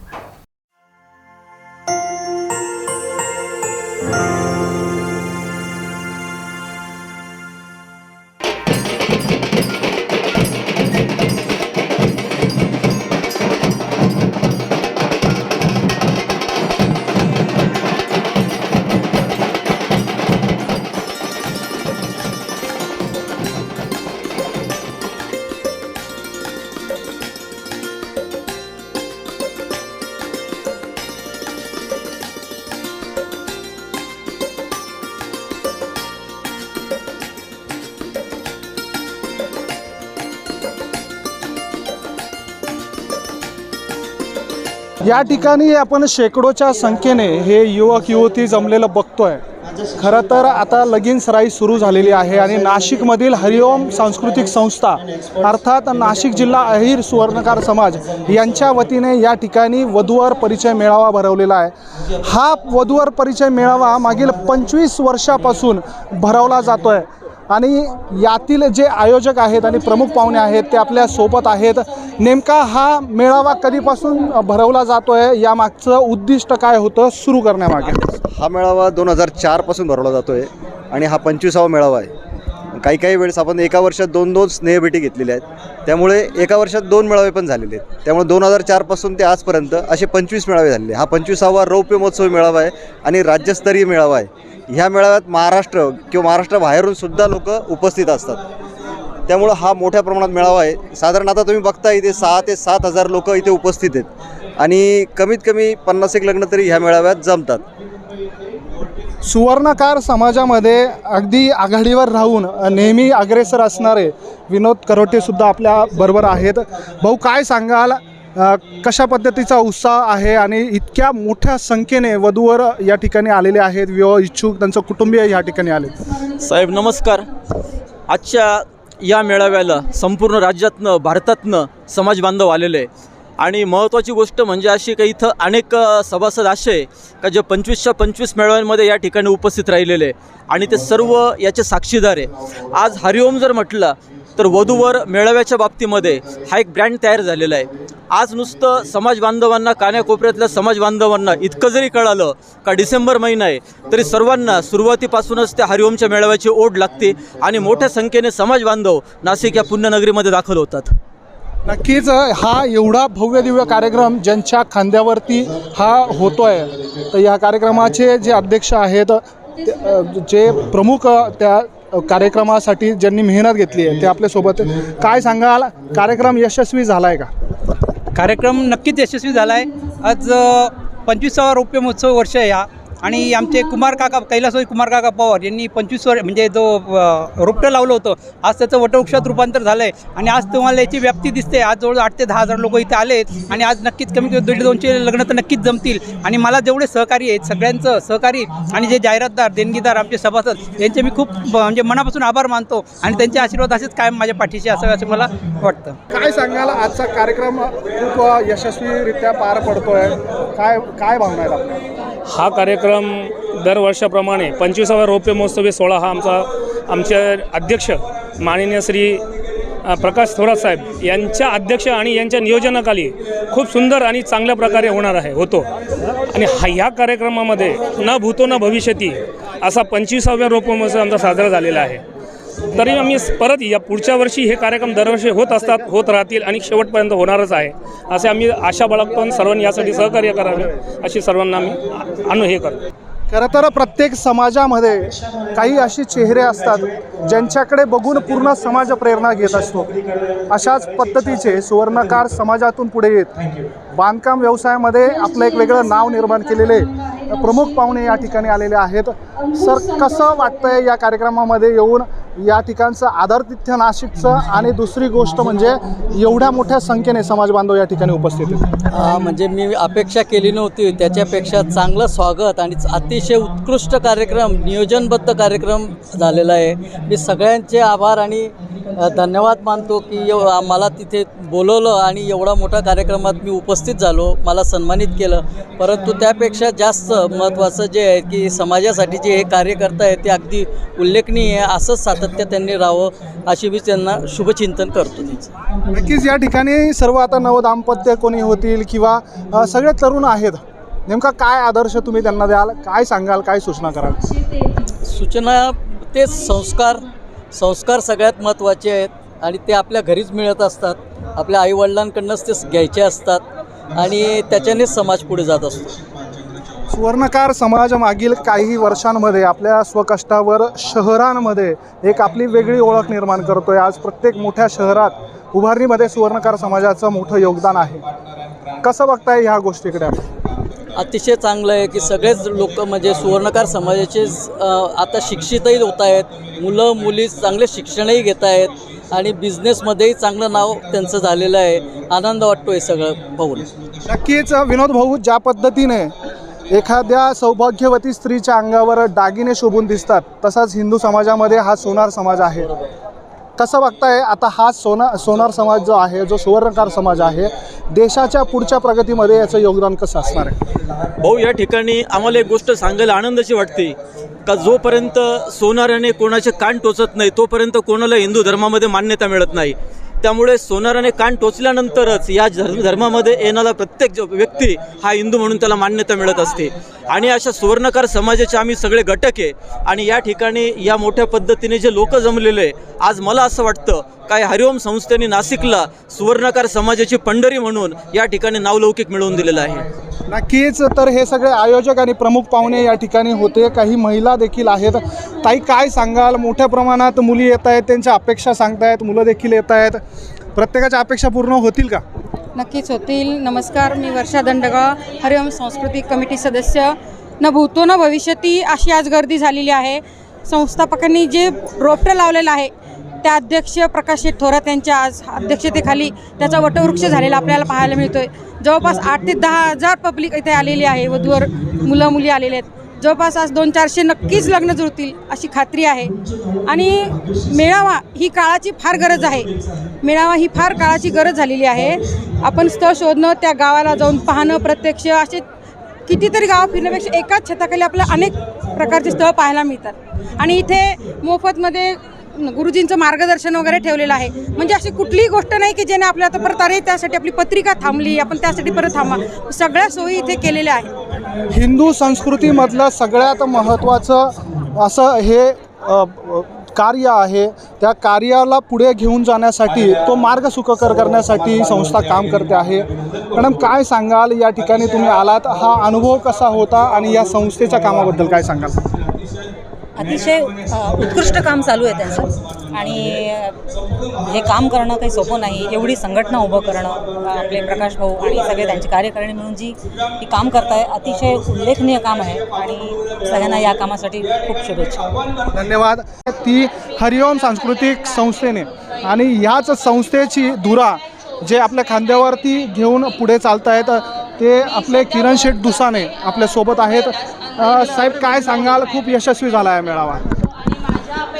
या ठिकाणी आपण शेकडोच्या संख्येने हे युवक युवती जमलेलं बघतोय. खरं तर आता लगीनसराई सुरू झालेली आहे आणि नाशिकमधील हरिओम सांस्कृतिक संस्था अर्थात नाशिक जिल्हा अहिर सुवर्णकार समाज यांच्या वतीने या ठिकाणी वधूवर परिचय मेळावा भरवलेला आहे. हा वधूवर परिचय मेळावा मागील 25 वर्षापासून भरवला जातो आहे आणि यातील जे आयोजक आहेत आणि प्रमुख पाहुणे आहेत ते आपल्या सोबत आहेत. नेमका हा मेळावा कधीपासून भरवला जातो आहे, यामागचं उद्दिष्ट काय होतं सुरू करण्यामागे? हा मेळावा 2004 पासून भरवला जातो आहे आणि हा 25वा मेळावा आहे. काही वेळेस आपण एका वर्षात 2 स्नेहभेटी घेतलेल्या आहेत, त्यामुळे एका वर्षात 2 मेळावे पण झालेले आहेत. त्यामुळे 2004 पासून ते आजपर्यंत असे 25 मेळावे झालेले. हा 25वा रौप्य महोत्सवी मेळावा आहे आणि राज्यस्तरीय मेळावा आहे. ह्या मेळाव्यात महाराष्ट्र किंवा महाराष्ट्राबाहेरून सुद्धा लोक उपस्थित असतात. त्यामुळं हा मोठ्या प्रमाणात मेळावा आहे. साधारण आता तुम्ही बघता इथे 6 ते 7 हजार लोक इथे उपस्थित आहेत आणि कमीत कमी 50 लग्न तरी ह्या मेळाव्यात जमतात. सुवर्णकार समाजामध्ये अगदी आघाडीवर राहून नेहमी अग्रेसर असणारे विनोद करोटेसुद्धा आपल्या बरोबर आहेत. भाऊ, काय सांगाल, कशा पद्धतीचा उत्साह आहे आणि इतक्या मोठ्या संख्येने वधूवर या ठिकाणी आलेले आहेत, विवाह इच्छुक त्यांचं कुटुंबीय या ठिकाणी आले? साहेब नमस्कार. आजच्या या मेळाव्याला संपूर्ण राज्यातनं भारतातनं समाज बांधव आलेले आहे आणि महत्त्वाची गोष्ट म्हणजे अशी की इथं अनेक सभासद असे का जे 25च्या 25 मेळाव्यांमध्ये या ठिकाणी उपस्थित राहिलेले आणि ते सर्व याचे साक्षीदार आहे. आज हरिओम जर म्हटलं तर वधूवर मेळाव्याच्या बाबतीमध्ये हा एक ब्रँड तयार झालेला आहे. आज नुसतं समाज बांधवांना, कान्याकोपऱ्यातल्या समाज बांधवांना इतकं जरी कळालं का डिसेंबर महिना आहे तरी सर्वांना सुरुवातीपासूनच त्या हरिओमच्या मेळाव्याची ओढ लागते आणि मोठ्या संख्येने समाज बांधव नाशिक या पुण्यनगरीमध्ये दाखल होतात. नक्कीच हा एवढा भव्य दिव्य कार्यक्रम ज्यांच्या खांद्यावरती हा होतो आहे, तर या कार्यक्रमाचे जे अध्यक्ष आहेत, जे प्रमुख त्या कार्यक्रमासाठी ज्यांनी मेहनत घेतली आहे ते आपल्यासोबत. काय सांगाल, कार्यक्रम यशस्वी झाला आहे का? कार्यक्रम नक्कीच यशस्वी झाला आहे. आज 25वा रौप्य महोत्सव वर्ष आहे हा आणि आमचे कुमार काका पवार यांनी 25 वर्ष म्हणजे जो रोपटं लावलं होतं, आज त्याचं वटवृक्षात रूपांतर झालं आहे आणि आज तुम्हाला याची व्याप्ती दिसते. आज जवळ 8 ते 10 हजार लोक इथे आले आहेत आणि आज नक्कीच कमी 150-200 लग्न तर नक्कीच जमतील. आणि मला जेवढे सहकारी आहेत सगळ्यांचं सहकारी आणि जे जाहिरातदार, देणगीदार, आमचे सभासद यांचे मी खूप म्हणजे मनापासून आभार मानतो आणि त्यांचे आशीर्वाद असेच कायम माझ्या पाठीशी असावे असं मला वाटतं. काय सांगाल, आजचा कार्यक्रम खूप यशस्वीरित्या पार पडतो आहे, काय भावना आहेत आपल्या? हा कार्यक्रम दरवर्षाप्रमाणे 25वा रौप्य महोत्सवी सोहळा हा आमचे अध्यक्ष माननीय श्री प्रकाश थोरात साहेब यांच्या अध्यक्ष आणि यांच्या नियोजनाखाली खूप सुंदर आणि चांगल्या प्रकारे होतो आणि ह्या कार्यक्रमामध्ये न भूतो न भविष्यती असा 25वा रौप्य महोत्सव आमचा साजरा झालेला आहे. तरी आम्ही परत या पुढच्या वर्षी हे कार्यक्रम दरवर्षी होत राहतील आणि शेवटपर्यंत होणारच आहे असे आम्ही आशा बाळगतो. सर्वांनी यासाठी सहकार्य करावे अशी सर्वांना आम्ही हे करतो. खरं तर प्रत्येक समाजामध्ये काही असे चेहरे असतात ज्यांच्याकडे बघून पूर्ण समाज प्रेरणा घेत असतो. अशाच पद्धतीचे सुवर्णकार समाजातून पुढे येत बांधकाम व्यवसायामध्ये आपलं एक वेगळं नाव निर्माण केलेले प्रमुख पाहुणे या ठिकाणी आलेले आहेत. सर, कसं वाटतंय या कार्यक्रमामध्ये येऊन या ठिकाणचं आदरातिथ्य नाशिकचं आणि दुसरी गोष्ट म्हणजे एवढ्या मोठ्या संख्येने समाज बांधव या ठिकाणी उपस्थित आहेत. म्हणजे मी अपेक्षा केली नव्हती त्याच्यापेक्षा चांगलं स्वागत आणि अतिशय उत्कृष्ट कार्यक्रम, नियोजनबद्ध कार्यक्रम झालेला आहे. मी सगळ्यांचे आभार आणि धन्यवाद मानतो की मला तिथे बोलवलं आणि एवढा मोठा कार्यक्रमात मी उपस्थित झालो, मला सन्मानित केलं. परंतु त्यापेक्षा जास्त महत्त्वाचं जे आहे की समाजासाठी जे हे कार्य करत आहे ते अगदी उल्लेखनीय आहे. असंच सातत्य त्यांनी राहावं अशी मी त्यांना शुभचिंतन करतो. त्याचं नक्कीच या ठिकाणी सर्व आता नवदाम्पत्य कोणी होतील किंवा सगळे तरुण आहेत, नेमका काय आदर्श तुम्ही त्यांना द्याल, काय सांगाल, काय सूचना कराल? सूचना ते संस्कार सगळ्यात महत्त्वाचे आहेत आणि ते आपल्या घरीच मिळत असतात, आपल्या आईवडिलांकडूनच ते घ्यायचे असतात आणि त्याच्यानेच समाज पुढे जात असतो. सुवर्णकार समाज मागील काही वर्षांमध्ये आपल्या स्वकष्टावर शहरांमध्ये एक आपली वेगळी ओळख निर्माण करतोय. आज प्रत्येक मोठ्या शहरात उभारणीमध्ये सुवर्णकार समाजाचं मोठं योगदान आहे. कसं बघताय ह्या गोष्टीकडे? अतिशय चांगलं आहे की सगळेच लोक म्हणजे सुवर्णकार समाजाचे आता शिक्षितही होत आहेत, मुलं मुली चांगले शिक्षणही घेत आहेत आणि बिझनेसमध्येही चांगलं नाव त्यांचं झालेलं आहे. आनंद वाटतो हे सगळं पाहून. नक्कीच विनोद भाऊ, ज्या पद्धतीने एखाद्या सौभाग्यवती स्त्रीच्या अंगावर दागिने शोभून दिसतात तसाच हिंदू समाजामध्ये हा सोनार समाज आहे. कसं बघताय आता हा सोनार समाज जो आहे, जो सुवर्णकार समाज आहे, देशाच्या पुढच्या प्रगतीमध्ये याचं योगदान कसं असणार आहे? भाऊ, या ठिकाणी आम्हाला एक गोष्ट सांगायला आनंदाची वाटते का जोपर्यंत सोनाराने कोणाचे कान टोचत नाही तोपर्यंत कोणाला हिंदू धर्मामध्ये मान्यता मिळत नाही. त्यामुळे सोनाराने कान टोचल्यानंतरच या धर्मामध्ये येणारा प्रत्येक व्यक्ती हा हिंदू म्हणून त्याला मान्यता मिळत असते. आणि अशा सुवर्णकार समाजाचे आम्ही सगळे घटक आहे आणि या ठिकाणी या मोठ्या पद्धतीने जे लोक जमलेले, आज मला असं वाटतं काय हरिओम संस्थेने नाशिकला सुवर्णकार समाजाची पंढरी म्हणून या ठिकाणी नावलौकिक मिळवून दिलेलं आहे. नक्कीच. तर हे सगळे आयोजक आणि प्रमुख पाहुणे या ठिकाणी होते, काही महिला देखील आहेत. ताई, काय सांगाल? मोठ्या प्रमाणात मुली येत आहेत, त्यांच्या अपेक्षा सांगतायत, मुलं देखील येत आहेत, प्रत्येकाच्या अपेक्षा पूर्ण होतील का? नक्कीच होतील. नमस्कार, मी वर्षा दंडगाळ, हरिओम सांस्कृतिक कमिटी सदस्य. न भूतो न भविष्यती अशी आज गर्दी झालेली आहे. संस्थापकांनी जे रोपटं लावलेलं आहे त्या अध्यक्ष प्रकाश थोरात यांच्या आज अध्यक्षतेखाली त्याचा वटवृक्ष झालेला आपल्याला पाहायला मिळतोय. जवळपास 8 ते 10 हजार पब्लिक इथे आलेली आहे, वधूवर मुलं मुली आलेले आहेत. जवळपास आज 200-400 नक्कीच लग्न जुळतील अशी खात्री आहे. आणि मेळावा ही काळाची फार गरज आहे. मेळावा ही फार काळाची गरज झालेली आहे. आपण स्थळ शोधणं, त्या गावाला जाऊन पाहणं, प्रत्यक्ष असे कितीतरी गावं फिरण्यापेक्षा एकाच छताखाली आपल्याला अनेक प्रकारचे स्थळं पाहायला मिळतात. आणि इथे मोफतमध्ये गुरुजींचं मार्गदर्शन वगैरे ठेवलेलं आहे. म्हणजे अशी कुठलीही गोष्ट नाही की ज्याने आपल्या आता परत अरे त्यासाठी आपली पत्रिका थांबली, आपण त्यासाठी परत थांबा. सगळ्या सोयी इथे केलेल्या आहेत. हिंदू संस्कृतीमधलं सगळ्यात महत्त्वाचं असं हे कार्य आहे. त्या कार्याला पुढे घेऊन जाण्यासाठी, तो मार्ग सुखकर करण्यासाठी ही संस्था काम करते आहे. मॅडम, काय सांगाल? या ठिकाणी तुम्ही आलात, हा अनुभव कसा होता आणि या संस्थेच्या कामाबद्दल काय सांगाल? अतिशय उत्कृष्ट काम चालू आहे त्यांचं आणि हे काम करणं काही सोपं नाही. एवढी संघटना उभं करणं, आपले प्रकाश भाऊ आणि सगळे त्यांची कार्यकारिणी मिळून जी ही काम करताय, अतिशय उल्लेखनीय काम आहे आणि सगळ्यांना या कामासाठी खूप शुभेच्छा. धन्यवाद. ती हरिओम सांस्कृतिक संस्थेने आणि ह्याच संस्थेची धुरा जे आपल्या खांद्यावरती घेऊन पुढे चालत आहेत ते आपले किरण शेठ दुसाने आपल्यासोबत आहेत. साहेब, काय सांगाल? खूप यशस्वी झाला आहे मेळावा.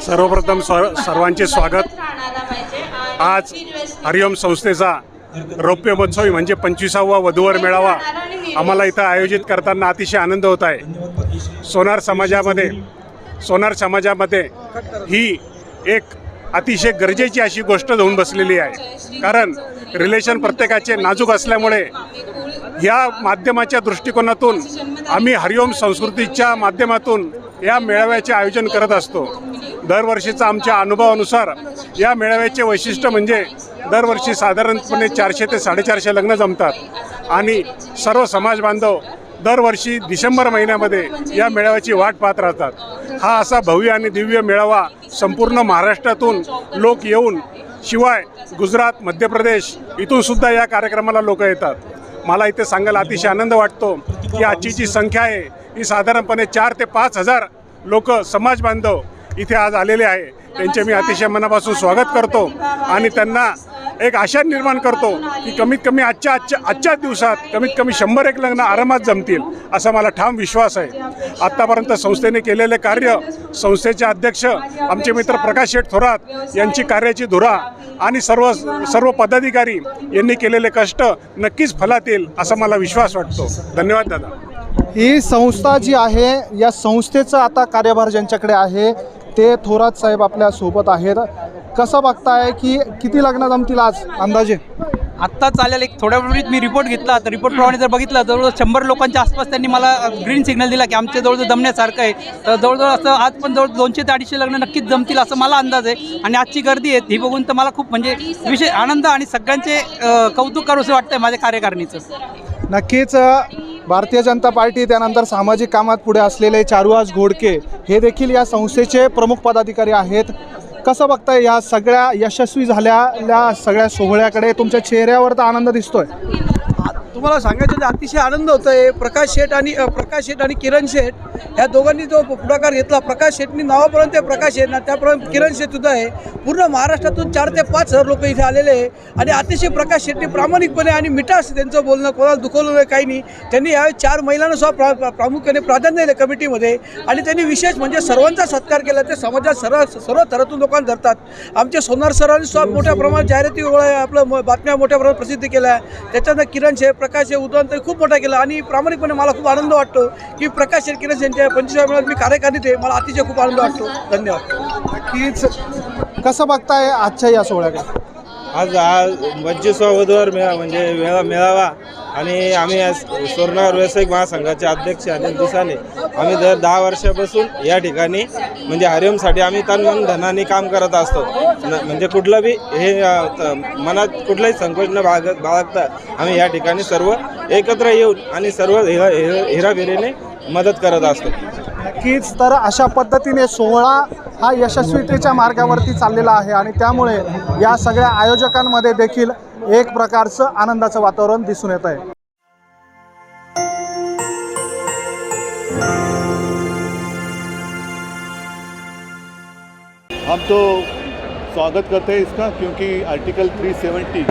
सर्वप्रथम सर्वांचे स्वागत. आज हरिओम संस्थेचा रौप्य महोत्सवी म्हणजे 25वा वधूवर मेळावा आम्हाला इथं आयोजित करताना अतिशय आनंद होत आहे. सोनार समाजामध्ये ही एक अतिशय गरजेची अशी गोष्ट होऊन बसलेली आहे. कारण रिलेशन प्रत्येकाचे नाजूक असल्यामुळे या माध्यमाच्या दृष्टिकोनातून आम्ही हरिओम संस्कृतीच्या माध्यमातून या मेळाव्याचे आयोजन करत असतो. दरवर्षीचा आमच्या अनुभवानुसार या मेळाव्याचे वैशिष्ट्य म्हणजे दरवर्षी साधारणपणे 400 ते 450 लग्न जमतात आणि सर्व समाज बांधव दरवर्षी डिसेंबर महिन्यामध्ये या मेळाव्याची वाट पाहत राहतात. हा असा भव्य आणि दिव्य मेळावा संपूर्ण महाराष्ट्रातून लोक येऊन, शिवाय गुजरात, मध्य प्रदेश इथून सुद्धा या कार्यक्रमाला लोक येतात. मला इथे सांगायला अतिशय आनंद वाटतो की आजची जी संख्या आहे ही साधारणपणे 4 ते 5 हजार लोक समाज बांधव इथे आज आलेले आहे. त्यांचे मी अतिशय मनापासून स्वागत करतो आणि त्यांना एक आशा निर्माण करतो की कमीत कमी आजच्याच दिवसात कमीत कमी 101 लग्न आरामात जमतील असा मला ठाम विश्वास आहे. आत्तापर्यंत संस्थेने केलेले कार्य, संस्थेचे अध्यक्ष आमचे मित्र प्रकाश शेठ थोरात यांची कार्याची धुरा आणि सर्व पदाधिकारी यांनी केलेले कष्ट नक्कीच फलात येईल असा मला विश्वास वाटतो. धन्यवाद दादा. ही संस्था जी आहे, या संस्थेचा आता कार्यभार ज्यांच्याकडे आहे ते थोरात साहेब आपल्या सोबत आहेत. कसं बघताय की किती लग्न जमतील आज अंदाजे? आत्ता चालेल एक थोड्या वेळीत मी रिपोर्ट घेतला, तर रिपोर्टप्रमाणे जर बघितलं जवळजवळ 100 लोकांच्या आसपास त्यांनी मला ग्रीन सिग्नल दिला की आमच्या जवळजवळ जमण्यासारखं आहे. तर जवळजवळ असं आज पण जवळ 200 ते 250 लग्न नक्कीच जमतील असं मला अंदाज आहे. आणि आजची गर्दी आहे ही बघून तर मला खूप म्हणजे विशेष आनंद आणि सगळ्यांचे कौतुक करूसं वाटतंय माझ्या कार्यकारिणीचं. नक्कीच भारतीय जनता पार्टी, त्यानंतर सामाजिक कामात पुढे असलेले चारुहास घोडके हे देखील या संस्थेचे प्रमुख पदाधिकारी आहेत. कसं बघताय या सगळ्या यशस्वी झालेल्या सगळ्या सोहळ्याकडे? तुमच्या चेहऱ्यावर तर आनंद दिसतोय. तुम्हाला सांगायचं तर अतिशय आनंद होतो आहे. प्रकाश शेठ आणि किरण शेठ ह्या दोघांनी जो पुढाकार घेतला, प्रकाश शेठनी नावापर्यंत प्रकाश शेठ ना त्यापर्यंत किरण शेठ सुद्धा आहे. पूर्ण महाराष्ट्रातून 4 ते 5 हजार लोक इथे आलेले आहे आणि अतिशय प्रकाश शेट्टी प्रामाणिकपणे आणि मिठास त्यांचं बोलणं, कोणाला दुखवलं नाही, काही नाही. त्यांनी यावेळी 4 महिलांना सुद्धा प्रामुख्याने प्राधान्य दिलं कमिटीमध्ये आणि त्यांनी विशेष म्हणजे सर्वांचा सत्कार केला. ते समाजात सर्व थरातून लोकांना धरतात. आमचे सोनार सरांनी सुद्धा मोठ्या प्रमाणात जाहिराती आपलं बातम्या मोठ्या प्रमाणात प्रसिद्ध केल्या. त्याच्यानंतर किरण शेठ, प्रकाश शेठ उदाहरण खूप मोठा केला आणि प्रामाणिकपणे मला खूप आनंद वाटतो की प्रकाश शेठ, किरण यांच्या 25व्या मेळाव्यात मी कार्यकारिणीत आहे. मला अतिशय खूप आनंद वाटतो. धन्यवाद. नक्कीच. कसं बघताय आजच्या या सोहळ्याकडे? आज 25वा वधूवर मेळावा आणि आम्ही आज स्वर्णकार व्यावसायिक महासंघाचे अध्यक्ष अनिल दुसाने आम्ही दर 10 वर्षापासून या ठिकाणी म्हणजे हरिओमसाठी आम्ही तन मन धनाने काम करत असतो. म्हणजे कुठलं बी हे मनात कुठलाही संकोच न बाळगता आम्ही या ठिकाणी सर्व एकत्र येऊन आणि सर्व हिराबिरीने मदत करत असतो. नक्कीच. तर अशा पद्धतीने सोहळा हा यशस्वीतेच्या मार्गावरती चाललेला आहे आणि त्यामुळे या सगळ्या आयोजकांमध्ये देखील एक प्रकारचं आनंदाचं वातावरण दिसून येत आहे. हम तो स्वागत करते हैं इसका, क्योंकि आर्टिकल 370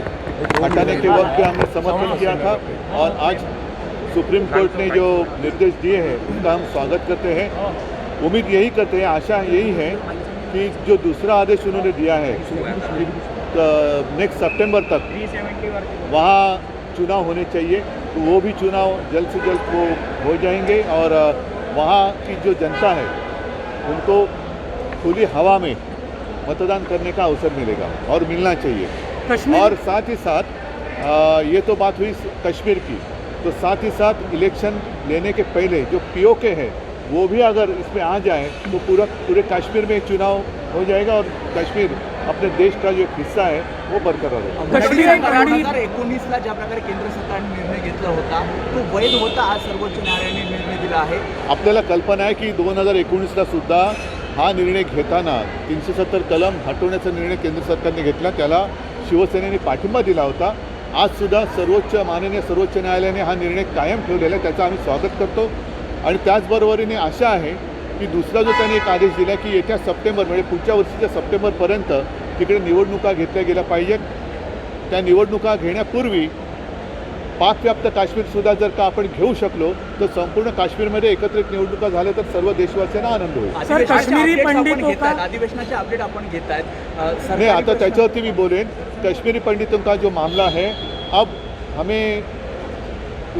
हटाने के वक्त हमने समर्थन किया था और आज सुप्रीम कोर्ट ने जो निर्देश दिए हैं उसका हम स्वागत करते हैं. उम्मीद यही करते हैं, आशा यही है कि जो दूसरा आदेश उन्होंने दिया है नेक्स्ट सितंबर तक वहाँ चुनाव होने चाहिए, तो वो भी चुनाव जल्द से जल्द वो हो जाएंगे और वहाँ की जो जनता है उनको खुली हवा में मतदान करने का अवसर मिलेगा और मिलना चाहिए. और साथ ही साथ ये तो बात हुई कश्मीर की, तो साथ ही साथ इलेक्शन लेने के पहले जो पीओके है वो भी अगर इसमें आ जाए तो पूरे कश्मीर में चुनाव हो जाएगा और कश्मीर अपने देश का जो एक हिस्सा है वो बरकरार होगा. 2019ला ज्या प्रकारे केंद्र सरकारने निर्णय घेतला होता तो वैध होता, आज सर्वोच्च न्यायालयाने निर्णय दिला आहे. आपल्याला कल्पना आहे की 2019ला सुद्धा हा निर्णय घेताना 370 कलम हटवण्याचा निर्णय केंद्र सरकारने घेतला, त्याला शिवसेनेने पाठिंबा दिला होता. आज सुद्धा माननीय सर्वोच्च न्यायालयाने हा निर्णय कायम ठेवलेला आहे, त्याचा आम्ही स्वागत करतो. आणि त्याचबरोबरीने आशा आहे की दुसरा जो त्यांनी एक आदेश दिला की येत्या सप्टेंबर म्हणजे पुढच्या वर्षीच्या सप्टेंबरपर्यंत तिकडे निवडणुका घेतल्या गेल्या पाहिजेत. त्या निवडणुका घेण्यापूर्वी पाकव्याप्त काश्मीरसुद्धा जर का आपण घेऊ शकलो तर संपूर्ण काश्मीरमध्ये एकत्रित निवडणुका झाल्या तर सर्व देशवासियांना आनंद होईल. अधिवेशनाचे अपडेट आपण घेत आहेत. नहीं, आता त्याच्यावरती मी बोलेन. कश्मीरी पंडितों का जो मामला है, अब हमें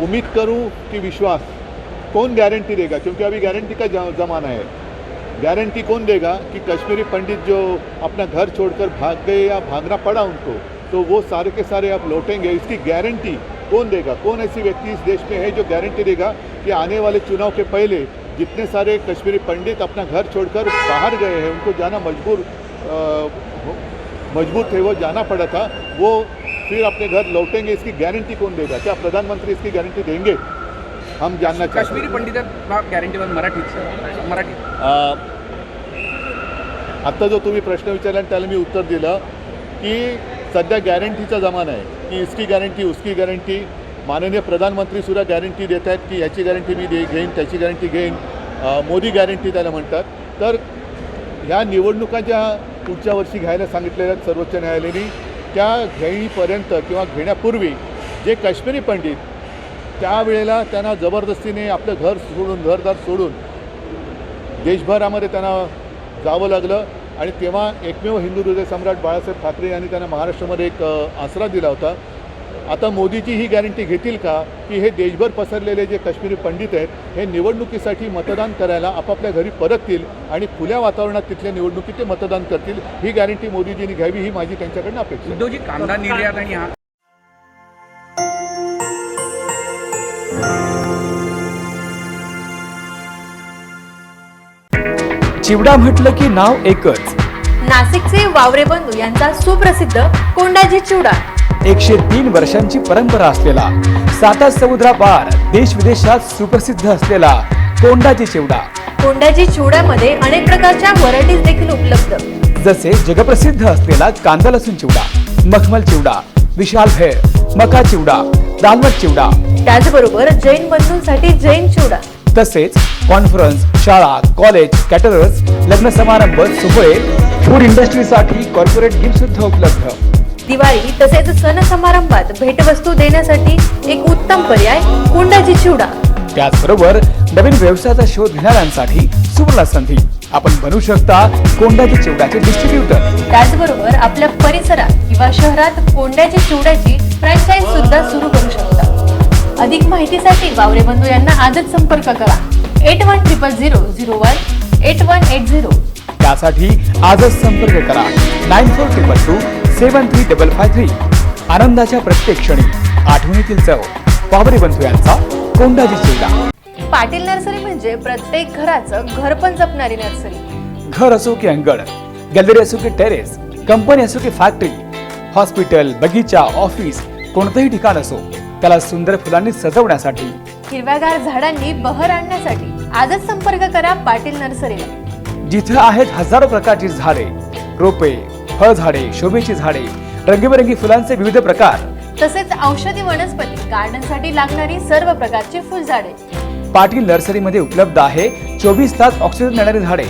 उम्मीद करूं कि विश्वास, कौन गारंटी देगा, क्योंकि अभी गारंटी का ज़माना है. गारंटी कौन देगा कि कश्मीरी पंडित जो अपना घर छोड़कर भाग गए या भागना पड़ा उनको, तो वो सारे के सारे अब लौटेंगे, इसकी गारंटी कौन देगा? कौन ऐसी व्यक्ति इस देश में है जो गारंटी देगा कि आने वाले चुनाव के पहले जितने सारे कश्मीरी पंडित अपना घर छोड़कर बाहर गए हैं, उनको जाना मजबूर थे, वो जाना पड़ा था, वो फिर अपने घर लौटेंगे, इसकी गारंटी कौन देगा? क्या प्रधानमंत्री इसकी गारंटी देंगे? हम जानना चाहते हैं. काश्मीरी पंडितांना गॅरंटीवर मराठी आत्ता जो तुम्ही प्रश्न विचारला त्याला मी उत्तर दिलं की सध्या गॅरंटीचा जमाना आहे की इसकी गॅरंटी उसकी गॅरंटी. माननीय प्रधानमंत्रीसुद्धा गॅरंटी देत आहेत की याची गॅरंटी मी घेईन, त्याची गॅरंटी घेईन. मोदी गॅरंटी त्याला म्हणतात. तर ह्या निवडणुका ज्या पुढच्या वर्षी घ्यायला सांगितलेल्या आहेत सर्वोच्च न्यायालयाने, त्या घेणीपर्यंत किंवा घेण्यापूर्वी जे काश्मीरी पंडित त्यावेळेला त्यांना जबरदस्तीने आपलं घरदार सोडून देशभरामध्ये त्यांना जावं लागलं आणि तेव्हा एकमेव हिंदू हृदय सम्राट बाळासाहेब ठाकरे यांनी त्यांना महाराष्ट्रामध्ये एक आसरा दिला होता. आता मोदीजी ही गॅरंटी घेतील का की हे देशभर पसरलेले जे काश्मीरी पंडित आहेत हे निवडणुकीसाठी मतदान करायला आपापल्या घरी परततील आणि खुल्या वातावरणात तिथल्या निवडणुकीत ते मतदान करतील? ही गॅरंटी मोदीजींनी घ्यावी ही माझी त्यांच्याकडनं अपेक्षा आहे. उद्धवजी, कांदा निर्यात आणि हा चिवडा म्हटलं की नाव एकच, नाशिकचे वावरे बंधू यांचा सुप्रसिद्ध कोंडाजी चिवडा. 103 वर्षांची परंपरा असलेला, साता समुद्रापार देश विदेशात सुप्रसिद्ध असलेला कोंडाजी चिवडा. कोंडाजी चिवड्यामध्ये अनेक प्रकारच्या व्हरायटीज देखील उपलब्ध, जसे जगप्रसिद्ध असलेला कांदा लसूण चिवडा, मखमल चिवडा, विशाल भेळ, मका चिवडा, दालमट चिवडा. त्याचबरोबर जैन बंधूंसाठी जैन चिवडा. तसेच कॉन्फरन्स, शाळा, कॉलेज, कॅटरर्स, लग्न समारंभ, सोहळे, फूड इंडस्ट्रीसाठी कॉर्पोरेट गिफ्ट सुद्धा उपलब्ध. दिवाळी तसेच सण समारंभात भेटवस्तू देण्यासाठी एक उत्तम पर्याय कोंडाजी चिवडा. त्याचबरोबर नवीन व्यवसायाचा शोध घेणाऱ्यांसाठी सुवर्ण संधी. आपण बनू शकता कोंडाजी चिवड्याचे डिस्ट्रीब्युटर. त्याचबरोबर आपल्या परिसरात किंवा शहरात कोंड्याची चिवड्याची फ्रँचाइज सुद्धा सुरू करू शकता. अधिक माहितीसाठी वावरे बंधू यांना आजच संपर्क करा. 8100018180. त्यासाठी आजच संपर्क करा. 9422273553. आनंदाच्या प्रत्येक क्षणी आठवणीतील चव. वावरे बंधू यांचा कोंडाजी चिवडा. पाटील नर्सरी म्हणजे प्रत्येक घराचं घर पण जपणारी नर्सरी. घर असो की अंगण, गॅलरी असो की टेरेस, कंपनी असो की फॅक्टरी, हॉस्पिटल, बगीचा, ऑफिस, कोणतंही ठिकाण असो त्याला सुंदर फुलांनी सजवण्यासाठी, हिरव्यागार झाडांनी बहर आणण्यासाठी आजच संपर्क करा पाटील नर्सरीला. जिथे आहेत हजारो प्रकारची झाडे, रोपे, फळझाडे, शोभेची झाडे, रंगीबेरंगी फुलांचे विविध प्रकार, तसेच औषधी वनस्पती, गार्डनसाठी लागणारी सर्व प्रकारची फुलझाडे. पाटील नर्सरीमध्ये उपलब्ध आहे 24 तास ऑक्सिजन देणारी झाडे,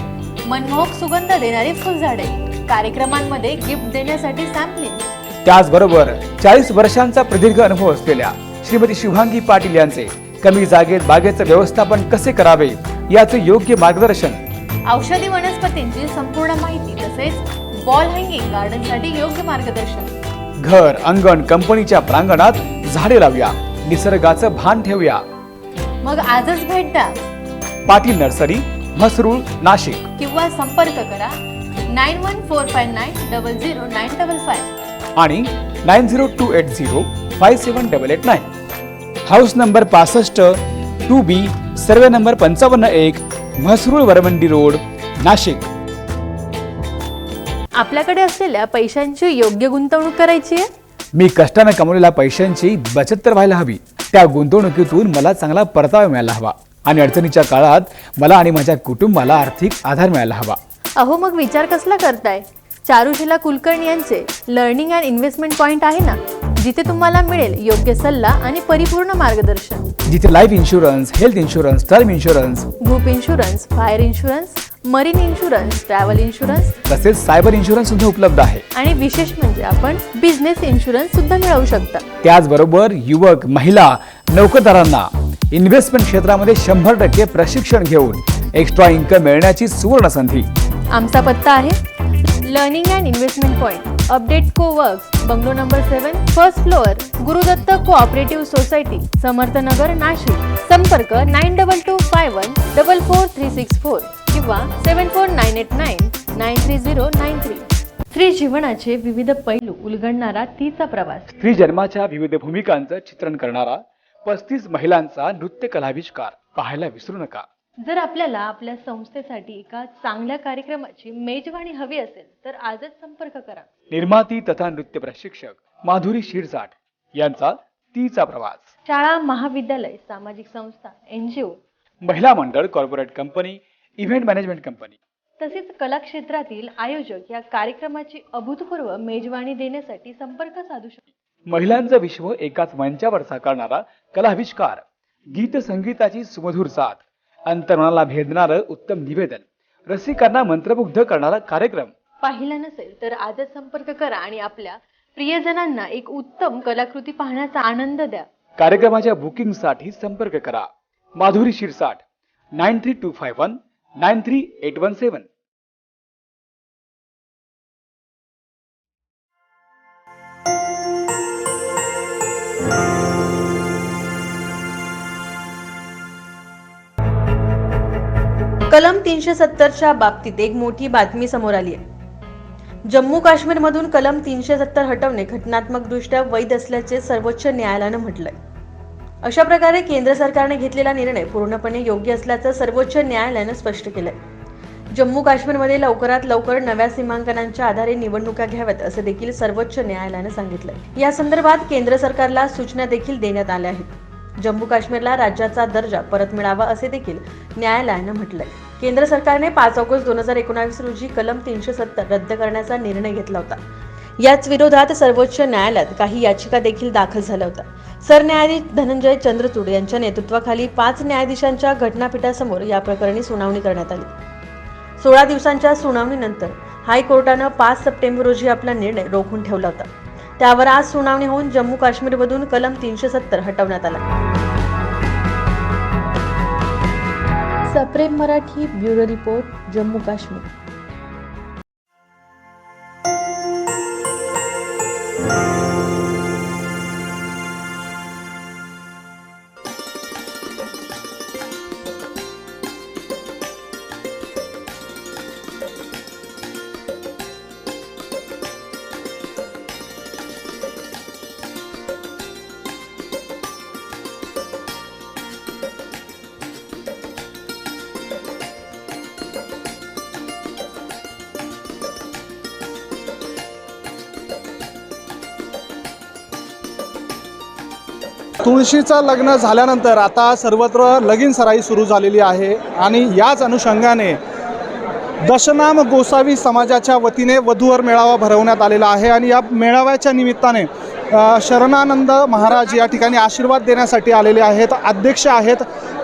मनमोहक सुगंध देणारी फुलझाडे, कार्यक्रमांमध्ये गिफ्ट देण्यासाठी सॅम्पलिंग. त्याचबरोबर 40 वर्षांचा प्रदीर्घ अनुभव असलेल्या श्रीमती शुभांगी पाटील यांचे कमी जागेत बागेचं व्यवस्थापन कसे करावे याचे योग्य मार्गदर्शन, औषधी वनस्पतींची संपूर्ण माहिती, तसेच वॉल हँगिंग गार्डनसाठी योग्य मार्गदर्शन. घर, अंगण, कंपनीच्या प्रांगणात झाडे लावूया, निसर्गाचं भान ठेवूया. मग आजच भेट द्या पाटील नर्सरी, म्हसरूळ, नाशिक. किंवा संपर्क करा 9145900955 आणि 9028057889. House number 65 2B, survey number 55-1, Mhasrul Varvandi road, Nashik. आपल्याकडे असलेल्या पैशांची योग्य गुंतवणूक करायची आहे. मी कष्टाने कमवलेल्या पैशांची बचत तर व्हायला हवी. त्या गुंतवणुकीतून मला चांगला परतावा मिळायला हवा आणि अडचणीच्या काळात मला आणि माझ्या कुटुंबाला आर्थिक आधार मिळायला हवा. अहो, मग विचार कसला करताय? चारुशिला कुलकर्णी यांचे लर्निंग अँड इन्व्हेस्टमेंट पॉइंट आहे ना, जिथे तुम्हाला मिळेल योग्य सल्ला आणि परिपूर्ण मार्गदर्शन. जिथे life insurance, health insurance, term insurance, group insurance, fire insurance, marine insurance, travel insurance, तसेच सायबर इन्शुरन्स सुद्धा उपलब्ध आहे. आणि विशेष म्हणजे आपण बिझनेस इन्शुरन्स सुद्धा मिळवू शकता. त्याचबरोबर युवक, महिला, नोकरदारांना इन्व्हेस्टमेंट क्षेत्रामध्ये 100% प्रशिक्षण घेऊन एक्स्ट्रा इन्कम मिळण्याची सुवर्ण संधी. आमचा पत्ता आहे learning and investment point, update co works, bungalow number 7, first floor, Gurudatt cooperative society, Samarthnagar, Nashik. संपर्क 9225144364 किंवा 7498993093. स्त्री जीवनाचे विविध पैलू उलगडणारा तिचा प्रवास. स्त्री जन्माच्या विविध भूमिकांचं चित्रण करणारा 35 महिलांचा नृत्य कलाविष्कार पाहायला विसरू नका. जर आपल्याला आपल्या संस्थेसाठी एका चांगल्या कार्यक्रमाची मेजवानी हवी असेल तर आजच संपर्क करा. निर्माती तथा नृत्य प्रशिक्षक माधुरी शिरसाट यांचा तिचा प्रवास. शाळा, महाविद्यालय, सामाजिक संस्था, NGO, महिला मंडळ, corporate company, event management company, तसेच कला क्षेत्रातील आयोजक या कार्यक्रमाची अभूतपूर्व मेजवानी देण्यासाठी संपर्क साधू शकतात. महिलांचं विश्व एकाच मंचावर साकारणारा कलाविष्कार, गीत संगीताची सुमधुर साथ, अंतर्मनाला भेदणारं उत्तम निवेदन, रसिकांना मंत्रमुग्ध करणारा कार्यक्रम. पाहिला नसेल तर आजच संपर्क करा आणि आपल्या प्रियजनांना एक उत्तम कलाकृती पाहण्याचा आनंद द्या. कार्यक्रमाच्या बुकिंगसाठी संपर्क करा माधुरी शिरसाट 9325193817. कलम 370च्या बाबतीत एक मोठी बातमी समोर आली आहे. जम्मू काश्मीरमधून कलम 370 हटवणे घटनात्मकदृष्ट्या वैध असल्याचे सर्वोच्च न्यायालयानं म्हटलंय. अशा प्रकारे केंद्र सरकारने घेतलेला निर्णय पूर्णपणे योग्य असल्याचं सर्वोच्च न्यायालयानं स्पष्ट केलंय. जम्मू काश्मीरमध्ये लवकरात लवकर नव्या सीमांकनांच्या आधारे निवडणुका घ्याव्यात असं देखील सर्वोच्च न्यायालयानं सांगितलंय. या संदर्भात केंद्र सरकारला सूचना देखील देण्यात आल्या आहेत. जम्मू काश्मीरला राज्याचा दर्जा परत मिळावा असे देखील न्यायालयानं म्हटलंय. केंद्र सरकारने 5 ऑगस्ट 2019 रोजी कलम 370 रद्द करण्याचा निर्णय घेतला होता. याच विरोधात सर्वोच्च न्यायालयात काही याचिका देखील दाखल झाल्या होत्या. सरन्यायाधीश धनंजय चंद्रचूड यांच्या नेतृत्वाखाली 5 न्यायाधीशांच्या घटनापीठासमोर या प्रकरणी सुनावणी करण्यात आली. 16 दिवसांच्या सुनावणीनंतर हायकोर्टानं 5 सप्टेंबर रोजी आपला निर्णय रोखून ठेवला होता. त्यावर आज सुनावणी होऊन जम्मू काश्मीरमधून कलम 370 हटवण्यात आला. सप्रेम मराठी ब्युरो रिपोर्ट, जम्मू काश्मीर. तुळशीचं लग्न झाल्यानंतर आता सर्वत्र लगीन सराई सुरू झालेली आहे आणि याच अनुषंगाने दशनाम गोसावी समाजाच्या वतीने वधूवर मेळावा भरवण्यात आलेला आहे आणि या मेळाव्याच्या निमित्ताने शरणानंद महाराज या ठिकाणी आशीर्वाद देण्यासाठी आलेले आहेत. अध्यक्ष आहेत.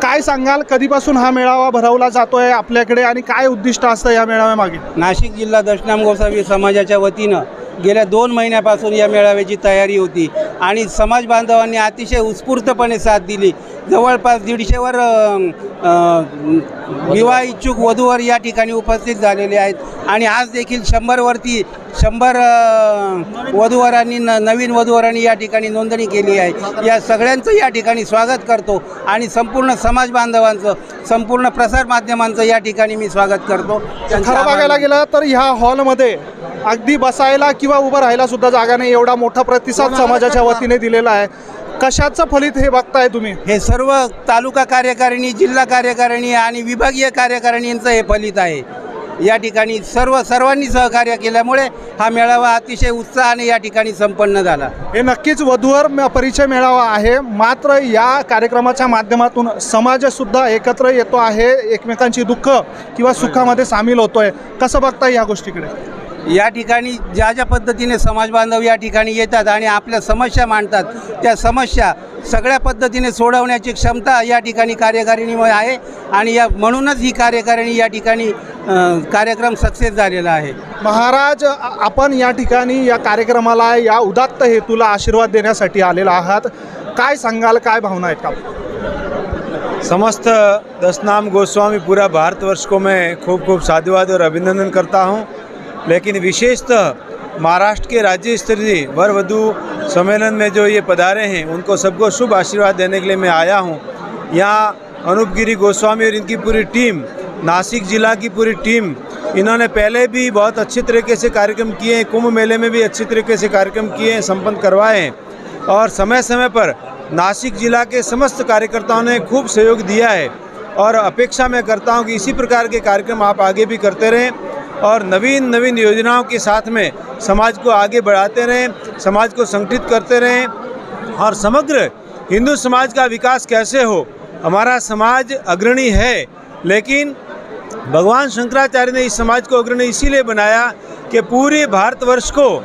काय सांगाल, कधीपासून हा मेळावा भरवला जातोय आपल्याकडे आणि काय उद्दिष्ट असतं या मेळाव्यामागे? नाशिक जिल्हा दशनाम गोसावी समाजाच्या वतीनं गेल्या 2 महिन्यापासून या मेळाव्याची तयारी होती आणि समाज बांधवांनी अतिशय उत्स्फूर्तपणे साथ दिली. जवळपास 150वर विवाह इच्छुक वधूवर या ठिकाणी उपस्थित झालेले आहेत आणि आज देखील 100वरती 100 वधूवरांनी नवीन वधूवरांनी या ठिकाणी नोंदणी केली आहे. या सगळ्यांचं या ठिकाणी स्वागत करतो आणि संपूर्ण समाज बांधवांचं, संपूर्ण प्रसार माध्यमांचं या ठिकाणी मी स्वागत करतो. खरं बघायला गेलं तर ह्या हॉलमध्ये अगदी बसायला किंवा उभं राहायला सुद्धा जागा नाही, एवढा मोठा प्रतिसाद समाजाच्या वतीने दिलेला आहे. कशाचं फलित हे बघताय तुम्ही? हे सर्व तालुका कार्यकारिणी, जिल्हा कार्यकारिणी आणि विभागीय कार्यकारिणींचं हे फलित आहे. या ठिकाणी सर्वांनी सहकार्य केल्यामुळे हा मेळावा अतिशय उत्साहाने या ठिकाणी संपन्न झाला. हे नक्कीच वधूवर परिचय मेळावा आहे. मात्र या कार्यक्रमाच्या माध्यमातून समाजसुद्धा एकत्र येतो आहे, एकमेकांची दुःख किंवा सुखामध्ये सामील होतोय. कसं बघताय या गोष्टीकडे? या ठिकाणी ज्या ज्या पद्धतीने समाज बांधव या ठिकाणी येतात आणि आपल्या समस्या मांडतात, त्या समस्या सगळ्या पद्धतीने सोडवण्याची क्षमता या ठिकाणी कार्यकारिणीमुळे आहे आणि म्हणूनच ही कार्यकारिणी या ठिकाणी कार्यक्रम सक्सेस झालेला आहे. महाराज, आपण या ठिकाणी या कार्यक्रमाला या उदात्त हेतूला आशीर्वाद देण्यासाठी आलेला आहात. काय सांगाल, काय भावना आहेत का? समस्त दशनाम गोस्वामी पूरा भारतवर्ष को मैं खूब खूब साधुवाद और अभिनंदन करता हूँ, लेकिन विशेषतः महाराष्ट्र के राज्य स्तरीय वर वधू सम्मेलन में जो ये पधारे हैं उनको सबको शुभ आशीर्वाद देने के लिए मैं आया हूँ. यहाँ अनूप गिरी गोस्वामी और इनकी पूरी टीम, नासिक जिला की पूरी टीम, इन्होंने पहले भी बहुत अच्छे तरीके से कार्यक्रम किए हैं. कुंभ मेले में भी अच्छी तरीके से कार्यक्रम किए हैं, संपन्न करवाए हैं और समय समय पर नासिक जिला के समस्त कार्यकर्ताओं ने खूब सहयोग दिया है और अपेक्षा मैं करता हूँ कि इसी प्रकार के कार्यक्रम आप आगे भी करते रहें और नवीन नवीन योजनाओं के साथ में समाज को आगे बढ़ाते रहें, समाज को संगठित करते रहें और समग्र हिंदू समाज का विकास कैसे हो. हमारा समाज अग्रणी है, लेकिन भगवान शंकराचार्य ने इस समाज को अग्रणी इसीलिए बनाया कि पूरे भारतवर्ष को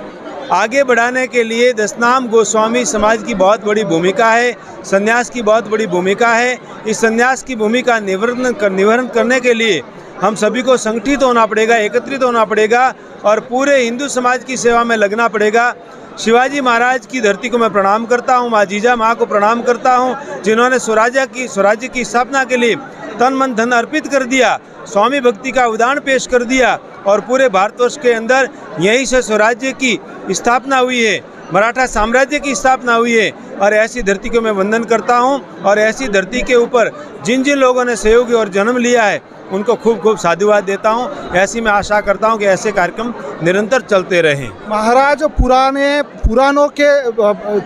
आगे बढ़ाने के लिए दशनाम गोस्वामी समाज की बहुत बड़ी भूमिका है, संन्यास की बहुत बड़ी भूमिका है। इस संन्यास की भूमिका निवारण करने के लिए हम सभी को संगठित होना पड़ेगा, एकत्रित होना पड़ेगा और पूरे हिंदू समाज की सेवा में लगना पड़ेगा। शिवाजी महाराज की धरती को मैं प्रणाम करता हूँ, माँ जीजा माँ को प्रणाम करता हूँ, जिन्होंने स्वराज्य की स्थापना के लिए तन मन धन अर्पित कर दिया, स्वामी भक्ति का उदाहरण पेश कर दिया और पूरे भारतवर्ष के अंदर यहीं से स्वराज्य की स्थापना हुई है, मराठा साम्राज्य की स्थापना हुई है। और ऐसी धरती को मैं वंदन करता हूँ और ऐसी धरती के ऊपर जिन जिन लोगों ने सहयोग और जन्म लिया है उनको खूब खूब साधुवाद देता हूँ। ऐसी मैं आशा करता हूँ कि ऐसे कार्यक्रम निरंतर चलते रहें। महाराज पुरानों के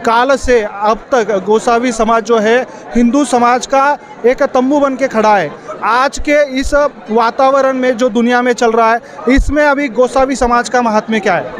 काल से अब तक गोसावी समाज जो है हिंदू समाज का एक तंबू बन के खड़ा है। आज के इस वातावरण में जो दुनिया में चल रहा है, इसमें अभी गोसावी समाज का महात्म्य क्या है?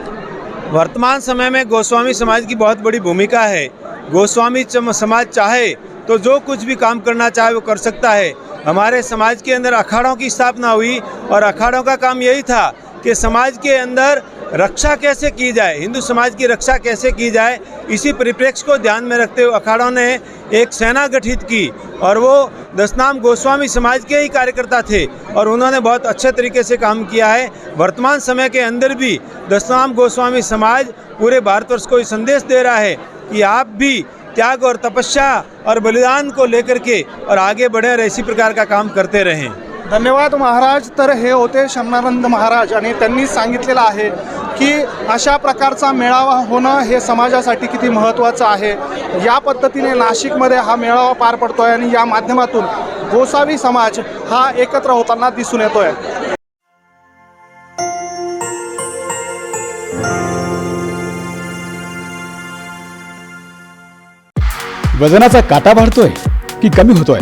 वर्तमान समय में गोस्वामी समाज की बहुत बड़ी भूमिका है। गोस्वामी समाज चाहे तो जो कुछ भी काम करना चाहे वो कर सकता है। हमारे समाज के अंदर अखाड़ों की स्थापना हुई और अखाड़ों का काम यही था कि समाज के अंदर रक्षा कैसे की जाए, हिंदू समाज की रक्षा कैसे की जाए। इसी परिप्रेक्ष्य को ध्यान में रखते हुए अखाड़ों ने एक सेना गठित की और वो दशनाम गोस्वामी समाज के ही कार्यकर्ता थे और उन्होंने बहुत अच्छे तरीके से काम किया है। वर्तमान समय के अंदर भी दशनाम गोस्वामी समाज पूरे भारतवर्ष को ये संदेश दे रहा है कि आप भी त्याग और तपस्या और बलिदान को लेकर के और आगे बढ़े और इसी प्रकार का काम करते रहें। धन्यवाद महाराज. तर हे होते शमनानंद महाराज आणि त्यांनी सांगितलेलं आहे की अशा प्रकारचा मेळावा होणं हे समाजासाठी किती महत्त्वाचं आहे. या पद्धतीने नाशिकमध्ये हा मेळावा पार पडतोय आणि या माध्यमातून गोसावी समाज हा एकत्र होताना दिसून येतोय. वजनाचा काटा वाढतोय की कमी होतोय?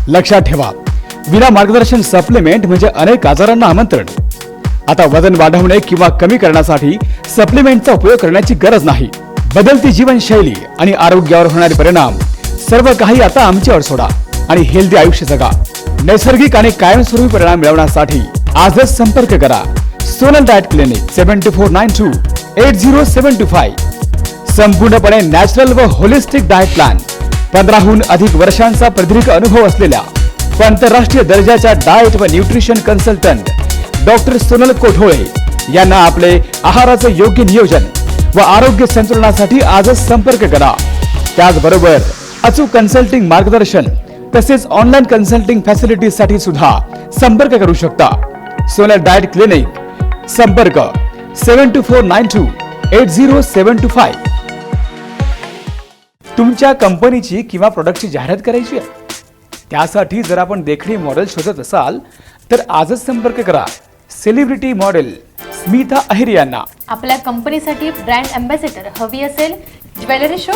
लक्षात ठेवा, विना मार्गदर्शन सप्लिमेंट म्हणजे अनेक आजारांना आमंत्रण. आता वजन वाढवणे किंवा कमी करण्यासाठी सप्लिमेंटचा उपयोग करण्याची गरज नाही. बदलती जीवनशैली आणि आरोग्यावर होणारे परिणाम सर्व काही आता आमच्यावर सोडा आणि हेल्दी आयुष्य जगा. नैसर्गिक आणि कायमस्वरूपी परिणाम मिळवण्यासाठी आजच संपर्क करा. Sonal diet clinic 7492 80725. संपूर्णपणे नॅचरल व होलिस्टिक डाएट प्लॅन. 15हून अधिक वर्षांचा प्रदीर्घ अनुभव असलेल्या आंतरराष्ट्रीय दर्जाच्या डाएट व nutrition consultant doctor Sonal Kothole यांना आपले आहाराचे योग्य नियोजन व आरोग्य संतुलनासाठी आजच संपर्क करा. त्याचबरोबर अचूक कन्सल्टिंग मार्गदर्शन तसेच ऑनलाईन कन्सल्टिंग फॅसिलिटीसाठी सुद्धा संपर्क करू शकता. Sonal diet clinic. संपर्क 72492 80725. तुमच्या कंपनीची किंवा प्रोडक्टची जाहिरात करायची आहे, त्यासाठी जर आपण देखणी मॉडेल शोधत असाल तर आजच संपर्क करा सेलिब्रिटी मॉडेल स्मिता अहिरे यांना. आपल्या कंपनीसाठी ब्रँड अँबॅसेडर हवी असेल, jewellery show,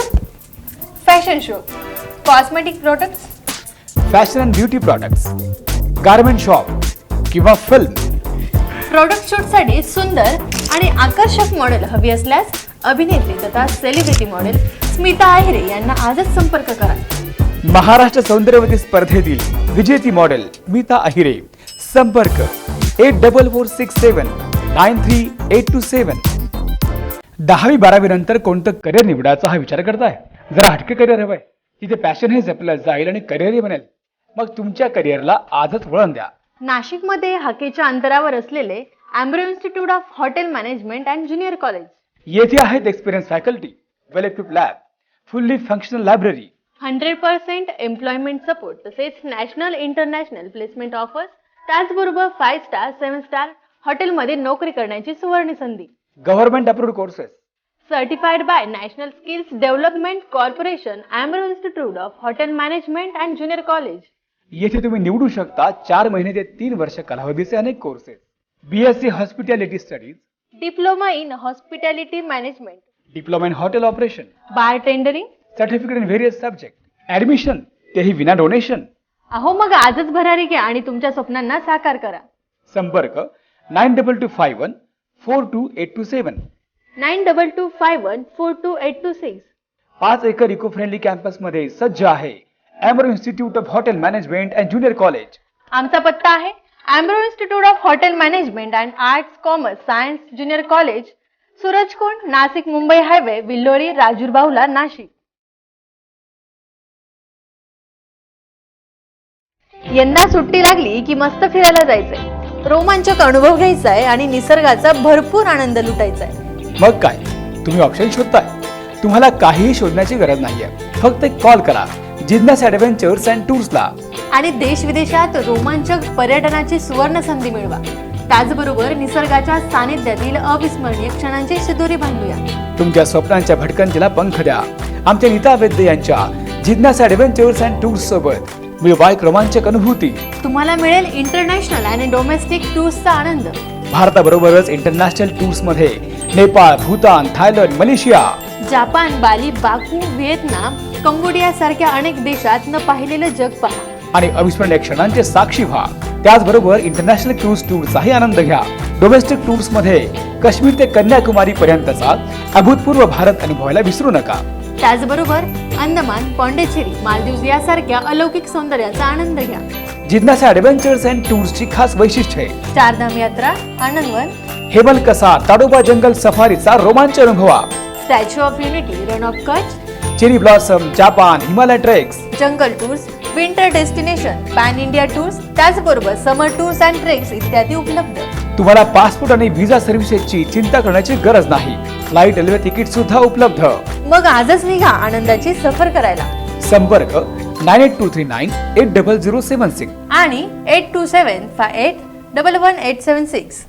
fashion show, cosmetic products, fashion and beauty products, garment shop किंवा फिल्म प्रोडक्ट शूटसाठी सुंदर आणि आकर्षक मॉडेल हवी असल्यास अभिनेत्री तथा सेलिब्रिटी मॉडेल स्मिता अहिरे यांना आजच संपर्क करा. महाराष्ट्र सौंदर्यवती स्पर्धेतील विजेती मॉडेल स्मिता अहिरे. संपर्क 8446793827. 10वी-12वी नंतर कोणतं करिअर निवडायचा हा विचार करताय? जरा हटके करिअर हवंय, तिथे पॅशन हे जपलं जाईल आणि करिअरही बनेल. मग तुमच्या करिअरला आजच वळण द्या. नाशिकमध्ये हाकेच्या अंतरावर असलेले Ambro institute of hotel management and junior college. येथे आहेत experience faculty, well equipped lab, fully functional library, 100% employment support तसेच नॅशनल इंटरनॅशनल प्लेसमेंट ऑफर्स. त्याचबरोबर 5 स्टार 7 स्टार हॉटेलमध्ये नोकरी करण्याची सुवर्ण संधी. Government approved courses, certified by national skills development corporation, Ambro institute of hotel management and junior college. येथे तुम्ही निवडू शकता 4 महिने ते 3 वर्ष कालावधीचे अनेक courses. BSc hospitality studies, diploma in hospitality management, diploma in hotel operation, bar tendering, certificate in various subject. Admission तेही विना डोनेशन. अहो मग आजच भरारी घ्या आणि तुमच्या स्वप्नांना साकार करा. संपर्क 9251 42827. 9251 42826. 5 एकर इको फ्रेंडली कॅम्पस मध्ये सज्ज आहे Ambro institute of hotel management and junior college. आमचा पत्ता आहे Ambro institute of hotel management and arts commerce science junior college, Surajkund Nashik Mumbai highway Villoli Rajurbawla Nashik. यंदा सुट्टी लागली की मस्त फिरायला जायचंय, रोमांचक अनुभव घ्यायचा आहे आणि निसर्गाचा भरपूर आनंद लुटायचा आहे. मग काय, तुम्ही ऑप्शन शोधताय? तुम्हाला काहीही शोधण्याची गरज नाहीये. फक्त एक कॉल करा जिज्ञासा ॲडव्हेंचर्स अँड टूर्सला आणि देश विदेशात रोमांचक पर्यटनाची सुवर्ण संधी मिळवा. त्याचबरोबर निसर्गाच्या सानिध्यातील अविस्मरणीय क्षणांची शिदोरी बांधूया. तुमच्या स्वप्नांच्या भटकंतीला पंख द्या. आमच्या नीता वैद्य यांच्या जिज्ञासा ॲडव्हेंचर्स अँड टूर्स सोबत मिळवा एक रोमांचक अनुभूती. तुम्हाला मिळेल इंटरनॅशनल आणि डोमेस्टिक टूर्सचा आनंद. भारताबरोबरच इंटरनॅशनल टूर्स मध्ये Nepal, Bhutan, Thailand, Malaysia, Japan, Bali, Baku, Vietnam, Cambodia सारख्या अनेक देशात न पाहिलेलं जग पहा आणि अविस्मरणीय क्षणांचे साक्षी व्हा. त्याचबरोबर इंटरनॅशनल क्रूज टूरचाही आनंद घ्या. डोमेस्टिक टूर्स मध्ये काश्मीर ते कन्याकुमारी पर्यंतचा अभूतपूर्व भारत अनुभवायला विसरू नका. त्याचबरोबर अंदमान, पॉंडिचेरी, मालदीव यासारख्या अलौकिक सौंदर्याचा आनंद घ्या. जिज्ञासा ॲडव्हेंचर्स अँड टूर्सची खास वैशिष्ट्ये: चारधाम यात्रा, आनंदवन, हेमलकसा, ताडोबा जंगल सफारीचा रोमांच अनुभवा. Statue of unity, Rann of Kutch, cherry blossom, Japan, Himalaya treks, jungle tours, winter destination, pan India tours, त्याचबरोबर समर टूर्स अँड ट्रेक्स इत्यादी उपलब्ध. तुम्हाला पासपोर्ट आणि व्हिसा सर्व्हिसेसची चिंता करण्याची गरज नाही. फ्लाईट, रेल्वे तिकीट सुद्धा उपलब्ध. मग आजच निघा आनंदाची सफर करायला. संपर्क 9823980076 आणि 8275811876.